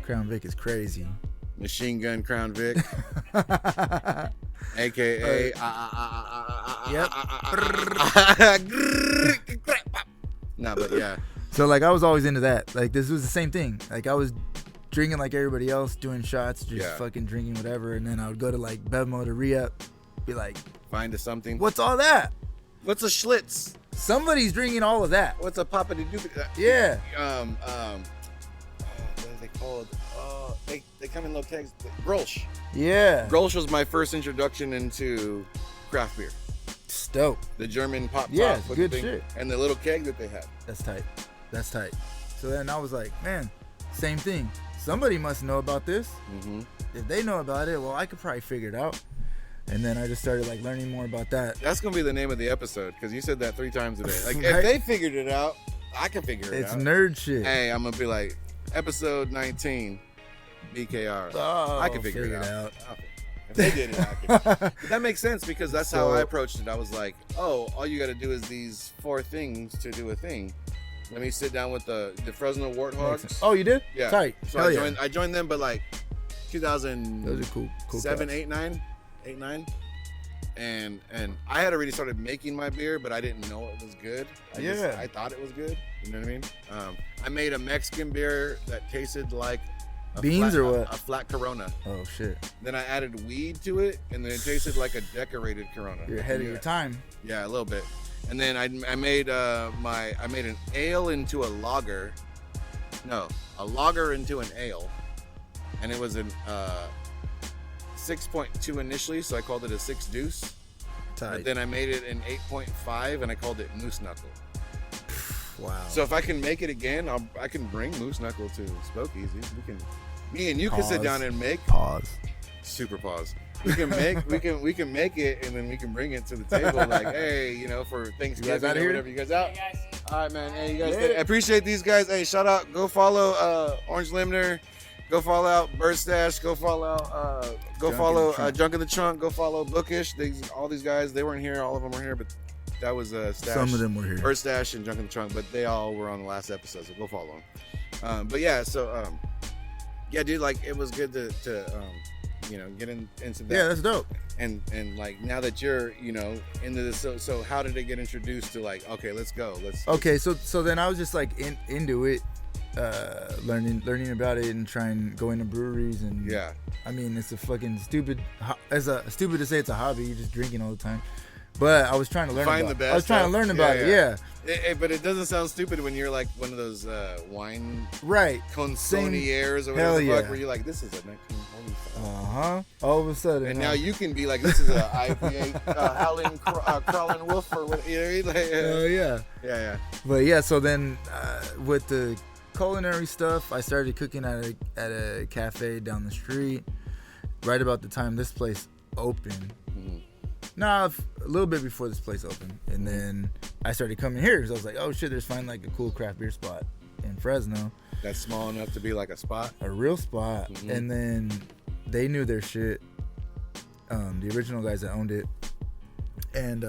Crown Vic is crazy. Machine Gun Crown Vic, aka nah, but yeah. So like I was always into that. Like this was the same thing. Like I was drinking like everybody else, doing shots, just fucking drinking whatever, and then I would go to like Bevmo to re-up, be like, find us something. what's all that? What's a Schlitz? Somebody's drinking all of that. What's a Papa de Doobie? Yeah. What are they called? They come in little kegs. Grolsch. Yeah. Grolsch was my first introduction into craft beer. It's dope. The German pop top. Yeah, with good the thing, shit. and the little keg that they had. That's tight. That's tight. So then I was like, man, same thing. Somebody must know about this. Mm-hmm. If they know about it, well, I could probably figure it out. And then I just started like learning more about that. That's gonna be the name of the episode because you said that 3 times a day. Like Right? if they figured it out, I can figure it It's out. nerd shit. Hey, I'm gonna be like episode 19, BKR. Oh, I can figure it figure it out. If they did it, I can. But that makes sense because that's how So- I approached it. I was like, oh, all you got to do is these 4 things to do a thing. Let me sit down with the Fresno Warthogs. Oh, you did? Yeah. Tight. So Hell I joined them, but like 2007, Those are cool 8, 9, 9. And I had already started making my beer, but I didn't know it was good. I thought it was good. You know what I mean? I made a Mexican beer that tasted like Beans or what? A flat Corona. Oh shit. Then I added weed to it, and then it tasted like a decorated Corona. You're ahead of your time. Yeah, a little bit. And then I made an ale into a lager. No, a lager into an ale, and it was an 6.2 initially, so I called it a 6 Deuce. Tight. But then I made it an 8.5, and I called it Moose Knuckle. Wow. So if I can make it again, I can bring Moose Knuckle to Spokeasy. Me and you can sit Pause. down and make. Pause. Super pause. We can make it, and then we can bring it to the table. Like, hey, for Thanksgiving outta or here? whatever. You guys out? Hey, guys. All right, man. Hey, you guys. Yeah. I appreciate these guys. Hey, shout out. Go follow Orange Limner. Go follow out Bird Stash. Go follow Junk in the Trunk. Go follow Bookish. All these guys. They weren't here. All of them were here, but that was Stash. Some of them were here. Bird Stash and Junk in the Trunk, but they all were on the last episode. So go follow them. But yeah, so yeah, dude. Like it was good to get into that. Yeah, that's dope. And like now that you're into this, so how did it get introduced to like, okay, let's go, Okay, so then I was just like into it, learning about it and trying going to breweries and yeah. I mean, it's a fucking stupid to say it's a hobby. You're just drinking all the time. But I was trying to learn Find about the it. best I was trying to stuff. learn about it. Yeah. But it doesn't sound stupid when you're like one of those wine Right. connoisseurs or Hell whatever the fuck, yeah. where you're like, this is a 1945. Uh-huh. All of a sudden. And now you can be like, this is a IPA howling crawling wolf or what? You know what I mean? Like, Oh yeah. yeah. But yeah, so then with the culinary stuff, I started cooking at a cafe down the street right about the time this place opened. Mhm. Nah, a little bit before this place opened. And then I started coming here because I was like, oh shit, there's finally like a cool craft beer spot in Fresno. That's small enough to be like a spot. A real spot. Mhm. And then they knew their shit. The original guys that owned it. And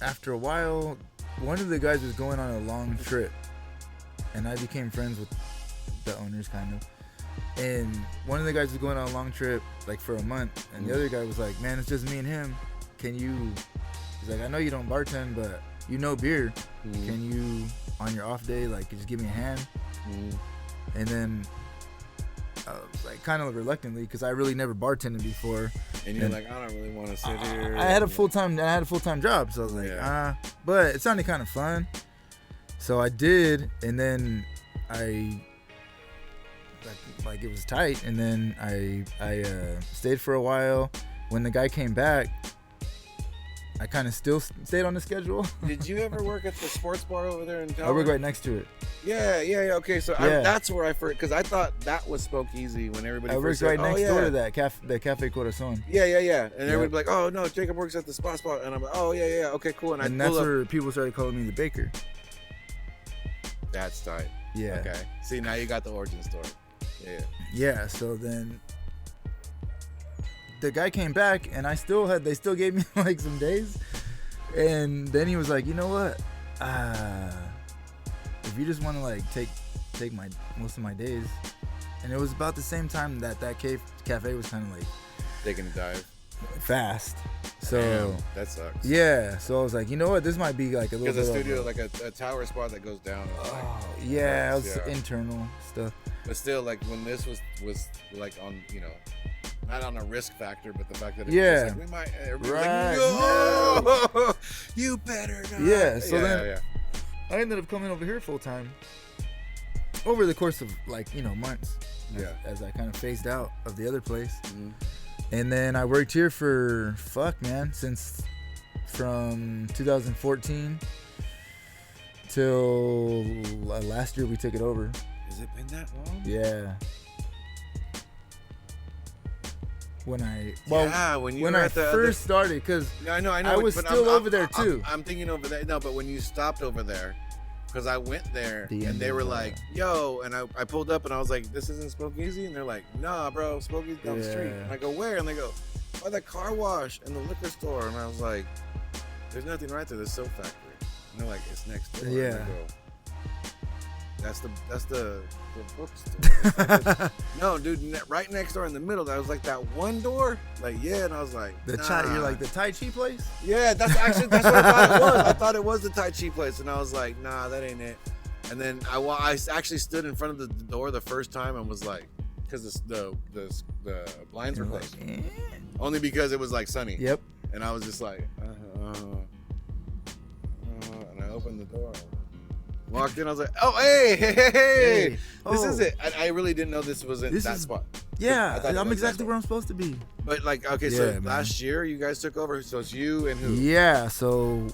after a while, one of the guys was going on a long trip. And I became friends with the owners kind of. And one of the guys was going on a long trip like for a month. And the other guy was like, man, it's just me and him. He's like, I know you don't bartend, but you know beer. Mhm. Can you, on your off day, like just give me a hand? Mhm. And then like kind of reluctantly, because I really never bartended before. And you're like, I don't really want to sit here. I had a full-time job, so I was like, Yeah. but it sounded kind of fun. So I did, and then I like it was tight, and then I stayed for a while. When the guy came back, I kind of still stayed on the schedule. Did you ever work at the sports bar over there in town? I work right next to it. Yeah. Okay, so Yeah. that's where I first, because I thought that was Spokeasy when everybody I first worked right said, next oh, door yeah. to that the Cafe Corazon. Yeah. And everybody be like, oh no, Jacob works at the spot. And I'm like, oh yeah, okay, cool. And And I that's pull up. where people started calling me the baker. That's tight. Yeah. Okay. See, now you got the origin story. Yeah. Yeah, so then the guy came back and they still gave me like some days. And then he was like, you know what? If you just want to like take most of my days, And it was about the same time that cafe was kind of like Taking a dive. fast. So Damn, that sucks. yeah, so I was like, you know what, this might be like a little Because bit a studio, of like a tower spot that goes down. yeah, it was yeah. internal stuff. But still, like when this was like on, you know, not on a risk factor, but the fact that it Yeah. was like, we might, everybody's Right. like, no, you better not. Yeah, so then- yeah. I ended up coming over here full time over the course of like, you know, months. As I kind of phased out of the other place. Mhm. And then I worked here for since from 2014 till last year we took it over. Has it been that long? Yeah. When When you were I at the first started, because I know. I was but still over there, too. I'm thinking over there. No, but when you stopped over there, because I went there The and end they of were the- like, "Yo," and I pulled up and I was like, "This isn't Spokeasy," and they're like, "Nah, bro, Spokeasy down the street." Yeah. And I go, "Where?" And they go, "Oh, the car wash and the liquor store." And I was like, "There's nothing right there. There's soap factory." And they're like, "It's next door." And I Yeah. go, That's the bookstore. No, dude, right next door in the middle. That was like that one door. Like, yeah, and I was like, you're like the Tai Chi place? yeah, that's what I thought it was. I thought it was the Tai Chi place, and I was like, nah, that ain't it. And then I actually stood in front of the door the first time and was like, because the blinds were You're closed, like, only because it was like sunny. Yep. And I was just like, and I opened the door. Walked in, I was like, oh, hey, this is it. I really didn't know this was in This that is- spot. Yeah, I thought it I'm was exactly that where I'm supposed to be. But like, okay, Yeah, so man. last year you guys took over, so it's you and who? Yeah, so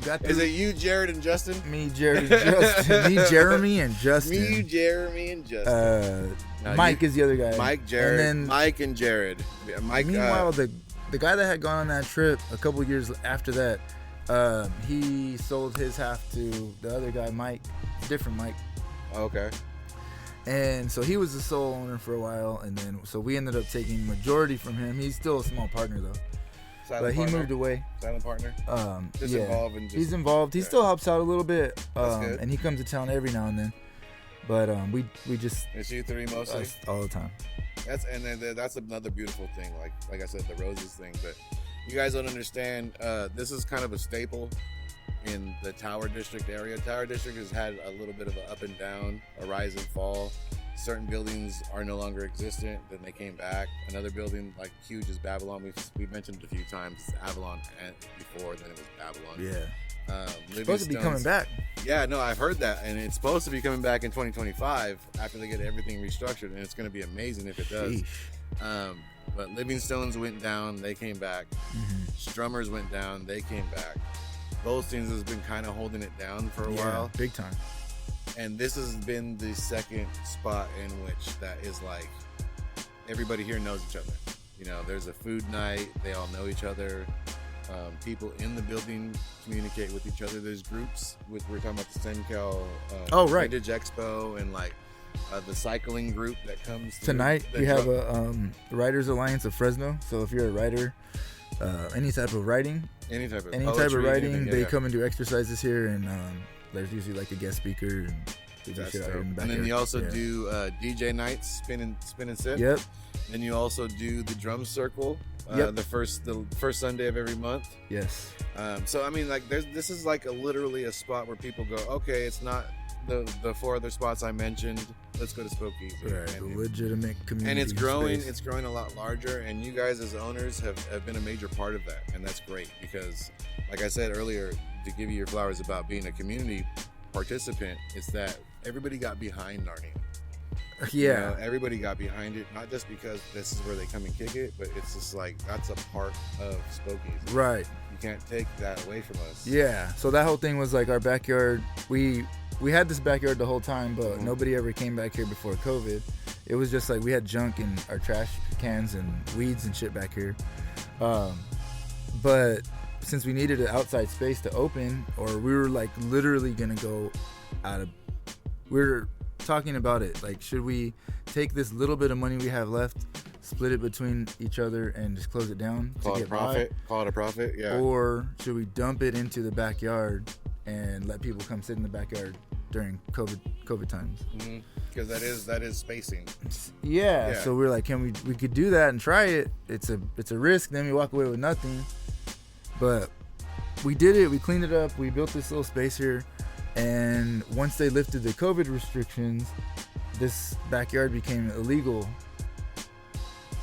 got Is it you, Jared, and Justin? me, Jared, and Justin. Me, Jeremy, and Justin. Me, Jeremy, and Justin. No, Mike is the other guy. Mike, Jared, And then Mike, and Jared. Yeah, Mike. meanwhile, the guy that had gone on that trip a couple years after that, he sold his half to the other guy, Mike, different Mike. Okay. And so he was the sole owner for a while, and then so we ended up taking majority from him. He's still a small partner though, but he moved away. Silent partner. Yeah, Involved and just, he's involved. He still helps out a little bit, That's good. and he comes to town every now and then. But we just It's you three mostly. us all the time. That's another beautiful thing. Like I said, the roses thing. But you guys don't understand. This is kind of a staple in the Tower District area. Tower District has had a little bit of an up and down, a rise and fall. Certain buildings are no longer existent, then they came back. Another building like huge is Babylon. We've mentioned it a few times. It's Avalon before, then it was Babylon. Yeah, Livingstone's supposed to be coming back. Yeah, no, I've heard that, and it's supposed to be coming back in 2025 after they get everything restructured, and it's going to be amazing if it does. Sheesh. But Livingstone's went down, they came back. Mm-hmm. Strummers went down, they came back. Goldstein's has been kind of holding it down for a while, big time. and this has been the second spot in which that is like everybody here knows each other. You know, there's a food night, they all know each other. People in the building communicate with each other. There's groups we're talking about the SEMCAL Right. Vintage Expo and like the cycling group that comes through. Tonight The we have drum- a Writers Alliance of Fresno. So if you're a writer, any type of writing, any type of writing, anything, they yeah. come and do exercises here, and there's usually like a guest speaker, and they do That's shit out here dope. in the And then backyard. you also Yeah. do DJ nights, spin and sip. Yep. Then you also do the drum circle. Yep. The first Sunday of every month. Yes. So I mean, like, this is like literally a spot where people go, okay, it's not the four other spots I mentioned. Let's go to Spokeasy. Right. And, A legitimate community. and it's growing. space. It's growing a lot larger, and you guys as owners have been a major part of that, and that's great because, like I said earlier, to give you your flowers about being a community participant, it's that everybody got behind Narnia. You Yeah. know, everybody got behind it, not just because this is where they come and kick it, but it's just like that's a part of Spokeasy. Right. You can't take that away from us. Yeah. So that whole thing was like our backyard. We had this backyard the whole time, but Mhm. nobody ever came back here before COVID. It was just like we had junk in our trash cans and weeds and shit back here. But since we needed an outside space to open, or we were like literally gonna go out of, we were talking about it. Like, should we take this little bit of money we have left, split it between each other, and just close it down Call to it a get by? profit. Call it a profit. Yeah. Or should we dump it into the backyard and let people come sit in the backyard during COVID times. Because that is spacing. Yeah. So we were like, we could do that and try it. It's a risk. Then we walk away with nothing. But we did it. We cleaned it up. We built this little space here. And once they lifted the COVID restrictions, this backyard became illegal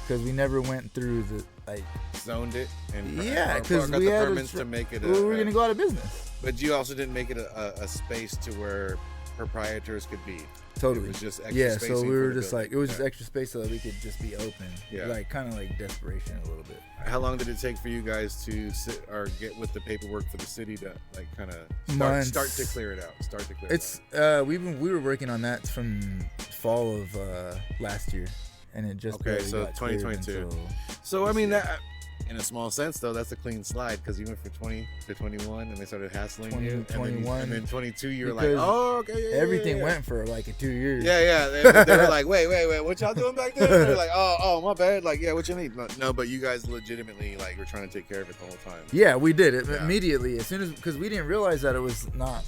because we never went through the zoned it and because got we the had permits to make it. We were gonna go out of business. But you also didn't make it a space to where proprietors could be. Totally. It was just extra spacing so we for were the just building. like, it was just extra space so that we could just be open. Yeah. Like kind of like desperation a little bit. How long did it take for you guys to sit or get with the paperwork for the city to like kind of start to clear it out? We were working on that from fall of last year, and it just okay. So got 2022. So I mean that. In a small sense, though, that's a clean slide because you went from 20 to 21 and they started hassling 20, you. 21. And then 22, you were like, oh, okay. Everything went for like 2 years. Yeah. They were like, wait, what y'all doing back there? They're like, oh, my bad. Like, yeah, what you need? No, but you guys legitimately, like, were trying to take care of it the whole time. Yeah, we did it immediately. As soon as, because we didn't realize that it was not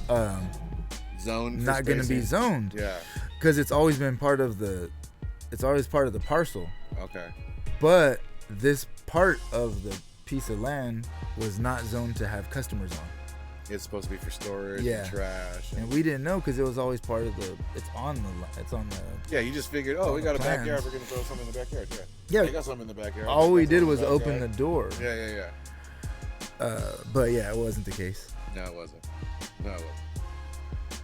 zoned. Not going to be zoned. Yeah. Because it's always been part of the parcel. Okay. But this part of the piece of land was not zoned to have customers on. It's supposed to be for storage and trash. And we didn't know because it was always part of it's on the. Yeah, you just figured, we got a backyard. We're going to throw something in the backyard. Yeah. They got something in the backyard. All we did was open the door. Yeah. But yeah, it wasn't the case. No, it wasn't.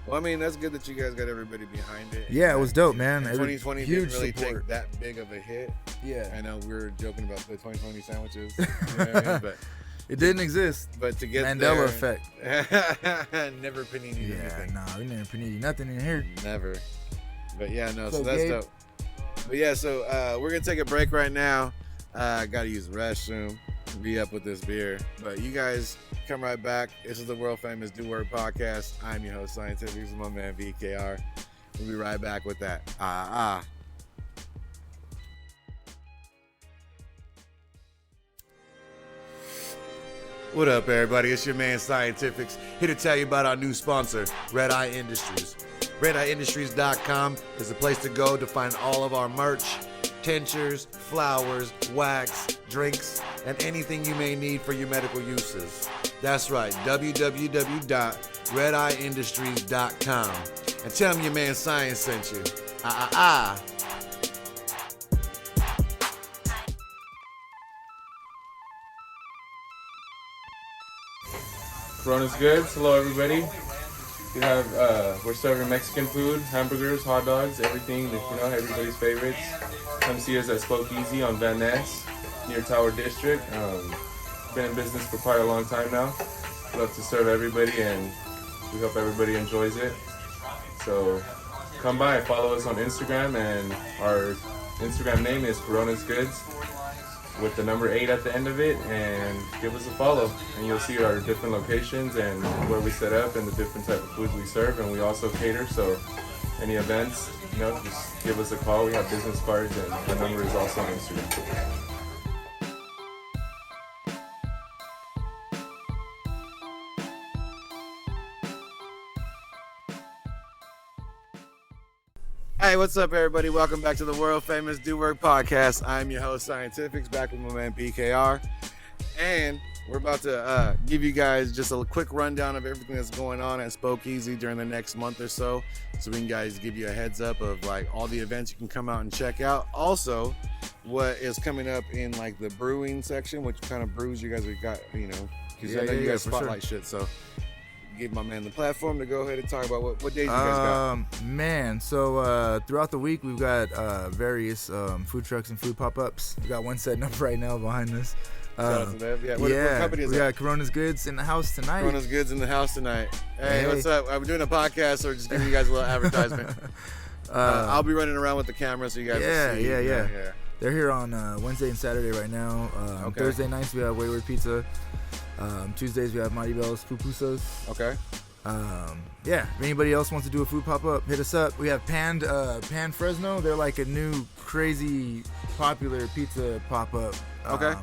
Well, I mean, that's good that you guys got everybody behind it. Yeah, it was dope, man. 2020 huge didn't really support. take that big of a hit. Yeah. I know we were joking about the 2020 sandwiches. You know what I mean? But it didn't exist. But to get Mandela effect. Never panini anything. Nah, we never panini nothing in here. Never. But yeah, no, so So, that's Gabe? dope. But yeah, so we're going to take a break right now. I got to use the restroom. Be up with this beer. But you guys come right back. This is the world famous Do Word podcast. I'm your host, Scientifixxx. This is my man, BKR. We'll be right back with that. What up, everybody? It's your man, Scientifixxx, here to tell you about our new sponsor, Red Eye Industries. RedEyeIndustries.com is the place to go to find all of our merch, tinctures, flowers, wax, drinks, and anything you may need for your medical uses. That's right, www.redeyeindustries.com. And tell them your man Science sent you. Corona's Goods. Hello, everybody. We have we're serving Mexican food, hamburgers, hot dogs, everything that everybody's favorites. Come see us at Spokeasy on Van Ness, near Tower District. Been in business for quite a long time now. Love to serve everybody, and we hope everybody enjoys it. So come by and follow us on Instagram, and our Instagram name is Corona's Goods, with the number 8 at the end of it, and give us a follow, and you'll see our different locations and where we set up and the different type of foods we serve. And we also cater, so any events, just give us a call. We have business cards, and the number is also on Instagram. Hey, what's up, everybody? Welcome back to the world famous Do Work podcast. I'm your host, Scientifixxx, back with my man BKR, and we're about to give you guys just a quick rundown of everything that's going on at Spokeasy during the next month or so we can guys give you a heads up of like all the events you can come out and check out. Also, what is coming up in like the brewing section, which kind of brews you guys have got, because I know you guys spotlight shit, so give my man the platform to go ahead and talk about what days you guys got. Man, so throughout the week we've got various food trucks and food pop-ups. We got one setting up right now behind us. Shout out to them. Yeah, what company is we that? got Corona's Goods in the house tonight. Corona's Goods in the house tonight. Hey, what's up? I'm doing a podcast, so just giving you guys a little advertisement. I'll be running around with the camera so you guys will see. Yeah. They're here on Wednesday and Saturday right now. Thursday nights we have Wayward Pizza. Tuesdays we have Mighty Bell's Pupusas. Okay. If anybody else wants to do a food pop-up, hit us up. We have Pan Fresno. They're like a new crazy popular pizza pop-up. Okay.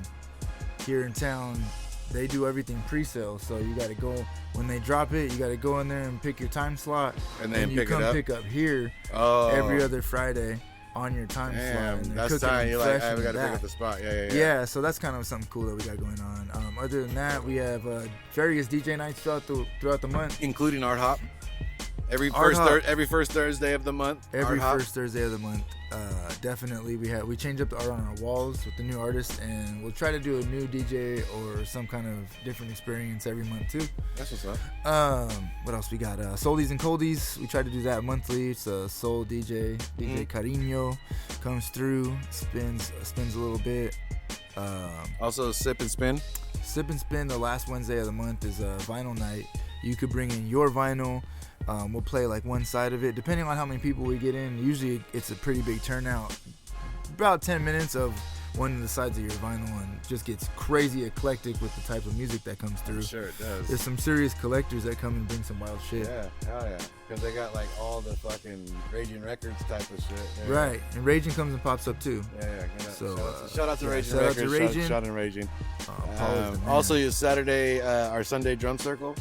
Here in town. they do everything pre-sale, so you got to go when they drop it. You got to go in there and pick your time slot, and then you come pick up here every other Friday on your time slot. And that's time. You're like, we got to pick up the spot. Yeah. So that's kind of something cool that we got going on. Other than that, we have various DJ nights throughout the month, including Art Hop. Every first Thursday of the month. Every first Thursday of the month. Definitely, we change up the art on our walls with the new artists, and we'll try to do a new DJ or some kind of different experience every month too. That's what's up. What else we got? Soldies and Coldies. We try to do that monthly. It's a soul DJ. DJ Carino comes through, spins a little bit. Also, Sip and Spin. Sip and Spin. The last Wednesday of the month is a vinyl night. You could bring in your vinyl. We'll play like one side of it, depending on how many people we get in. Usually it's a pretty big turnout. About 10 minutes of one of the sides of your vinyl, and just gets crazy eclectic with the type of music that comes through. Sure it does. There's some serious collectors that come and bring some wild shit. Yeah, hell yeah. Because they got like all the fucking Raging Records type of shit. Yeah. Right, and Raging comes and pops up too. Yeah. So shout out to Raging Records. Shout out to Raging. Also, Saturday, our Sunday drum circle.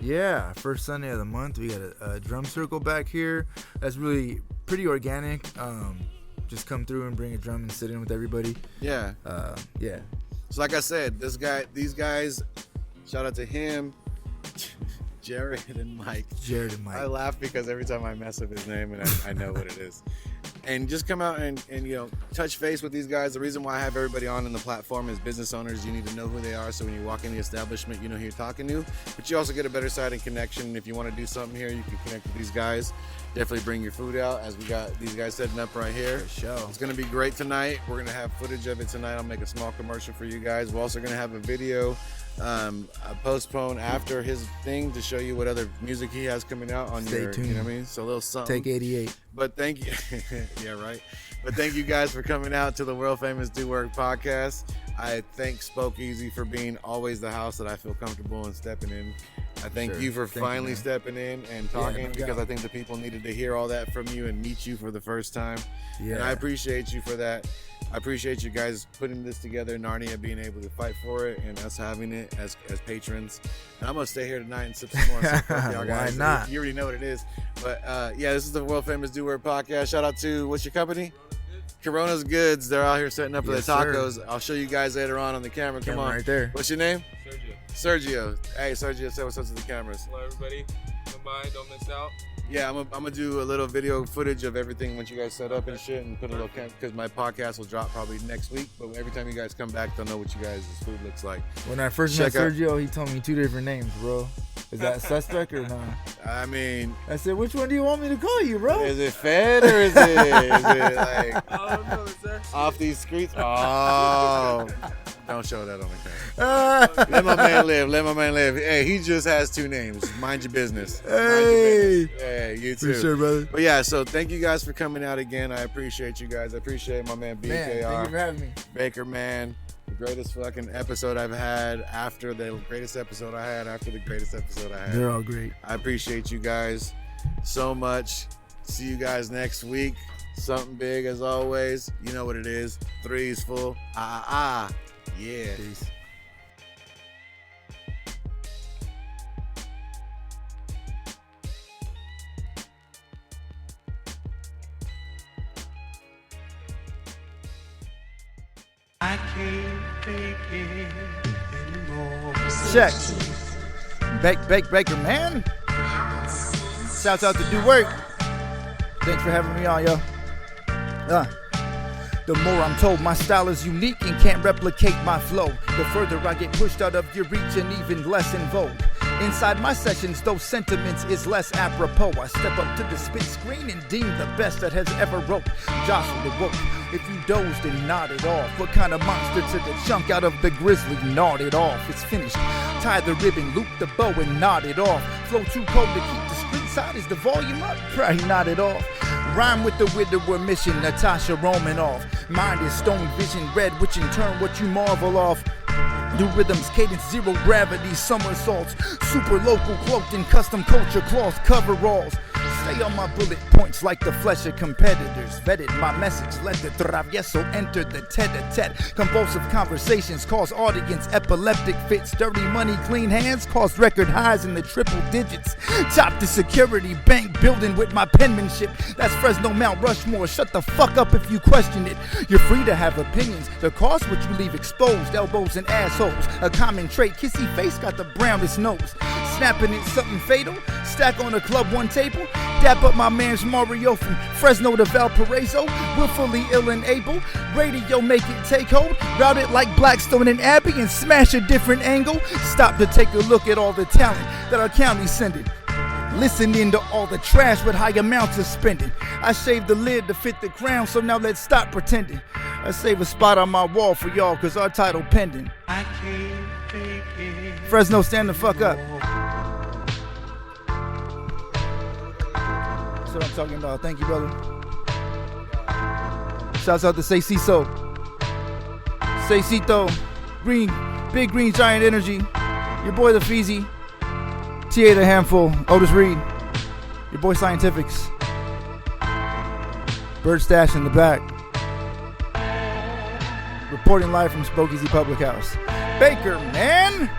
Yeah, first Sunday of the month, we got a drum circle back here. That's really pretty organic. Just come through and bring a drum and sit in with everybody. Yeah. Yeah. So like I said, these guys, shout out to him, Jared and Mike. I laugh because every time I mess up his name and I know what it is. And just come out and touch face with these guys. The reason why I have everybody on in the platform is business owners. You need to know who they are, so when you walk in the establishment, you know who you're talking to. But you also get a better side and connection. If you want to do something here, you can connect with these guys. Definitely bring your food out, as we got these guys setting up right here. It's going to be great tonight. We're going to have footage of it tonight. I'll make a small commercial for you guys. We're also going to have a video postponed after his thing to show you what other music he has coming out on Stay tuned. You know what I mean? So a little something. Take 88. But thank you. Yeah, right. But thank you guys for coming out to the world famous Do Work podcast. I thank Spokeasy for being always the house that I feel comfortable in stepping in. I thank you for finally stepping in and talking, because I think the people needed to hear all that from you and meet you for the first time. Yeah. And I appreciate you for that. I appreciate you guys putting this together, Narnia being able to fight for it, and us having it as patrons. And I'm going to stay here tonight and sip some more. Y'all guys. Why not? You already know what it is. But yeah, this is the world famous Do Work podcast. Shout out to, what's your company? Corona's Goods. They're out here setting up for their tacos. I'll show you guys later on the camera. Come on. Right there. What's your name? Sergio. Hey, Sergio, say what's up to the cameras. Hello, everybody. Come by. Don't miss out. Yeah, I'm gonna do a little video footage of everything once you guys set up and shit, and put a little because my podcast will drop probably next week. But every time you guys come back, they'll know what you guys' food looks like. When I first met Sergio, he told me 2 different names, bro. Is that suspect or not? I mean, I said, which one do you want me to call you, bro? Is it Fed or is it like I don't know, sir. Off these streets? Oh, don't show that on the camera. Let my man live. Let my man live. Hey, he just has 2 names. Mind your business. Hey. Hey, you too. For sure, brother. But yeah, so thank you guys for coming out again. I appreciate you guys. I appreciate my man BKR. Thank you for having me. Baker, man. The greatest fucking episode I've had after the greatest episode I had after the greatest episode I had. They're all great. I appreciate you guys so much. See you guys next week. Something big as always. You know what it is. 3's full. Yeah. Peace. I can't take it anymore. Check. Baker, man. Shouts out to Do Work. Thanks for having me on, yo. The more I'm told my style is unique and can't replicate my flow, the further I get pushed out of your reach and even less in vogue. Inside my sessions, those sentiments is less apropos. I step up to the spit screen and deem the best that has ever wrote. Jostle the woke. If you dozed and nodded off, what kind of monster to the chunk out of the grizzly? Gnawed it off, it's finished. Tie the ribbon, loop the bow and nod it off. Flow too cold to keep the street side, is the volume up? Probably not at all. Rhyme with the widower mission, Natasha Romanoff. Mind is stone vision red, which in turn what you marvel off. New rhythms, cadence, zero gravity, somersaults. Super local, cloaked in custom culture cloth coveralls. Stay on my bullet points like the flesh of competitors. Vetted my message, let the travieso enter the tete-a-tete. Convulsive conversations cause audience epileptic fits. Dirty money, clean hands cause record highs in the triple digits. Top the security bank building with my penmanship. That's Fresno Mount Rushmore. Shut the fuck up if you question it. You're free to have opinions. The cost what you leave exposed. Elbows and assholes. A common trait. Kissy face got the brownest nose. Snapping it something fatal. Stack on a club one table. Dap up my man's Mario from Fresno to Valparaiso. Willfully ill and able. Radio make it take hold. Route it like Blackstone and Abbey and smash a different angle. Stop to take a look at all the talent that our county sending. Listening to all the trash with high amounts of spending. I shaved the lid to fit the crown, so now let's stop pretending. I save a spot on my wall for y'all, cause our title pending. I can't take it. Fresno, stand the fuck up. That's what I'm talking about. Thank you, brother. Shouts out to Seisito. Seisito. Green, big green giant energy. Your boy the Feezy. TA the handful. Otis Reed. Your boy Scientifixxx. Bird Stash in the back. Reporting live from Spokeasy Public House. Baker, man!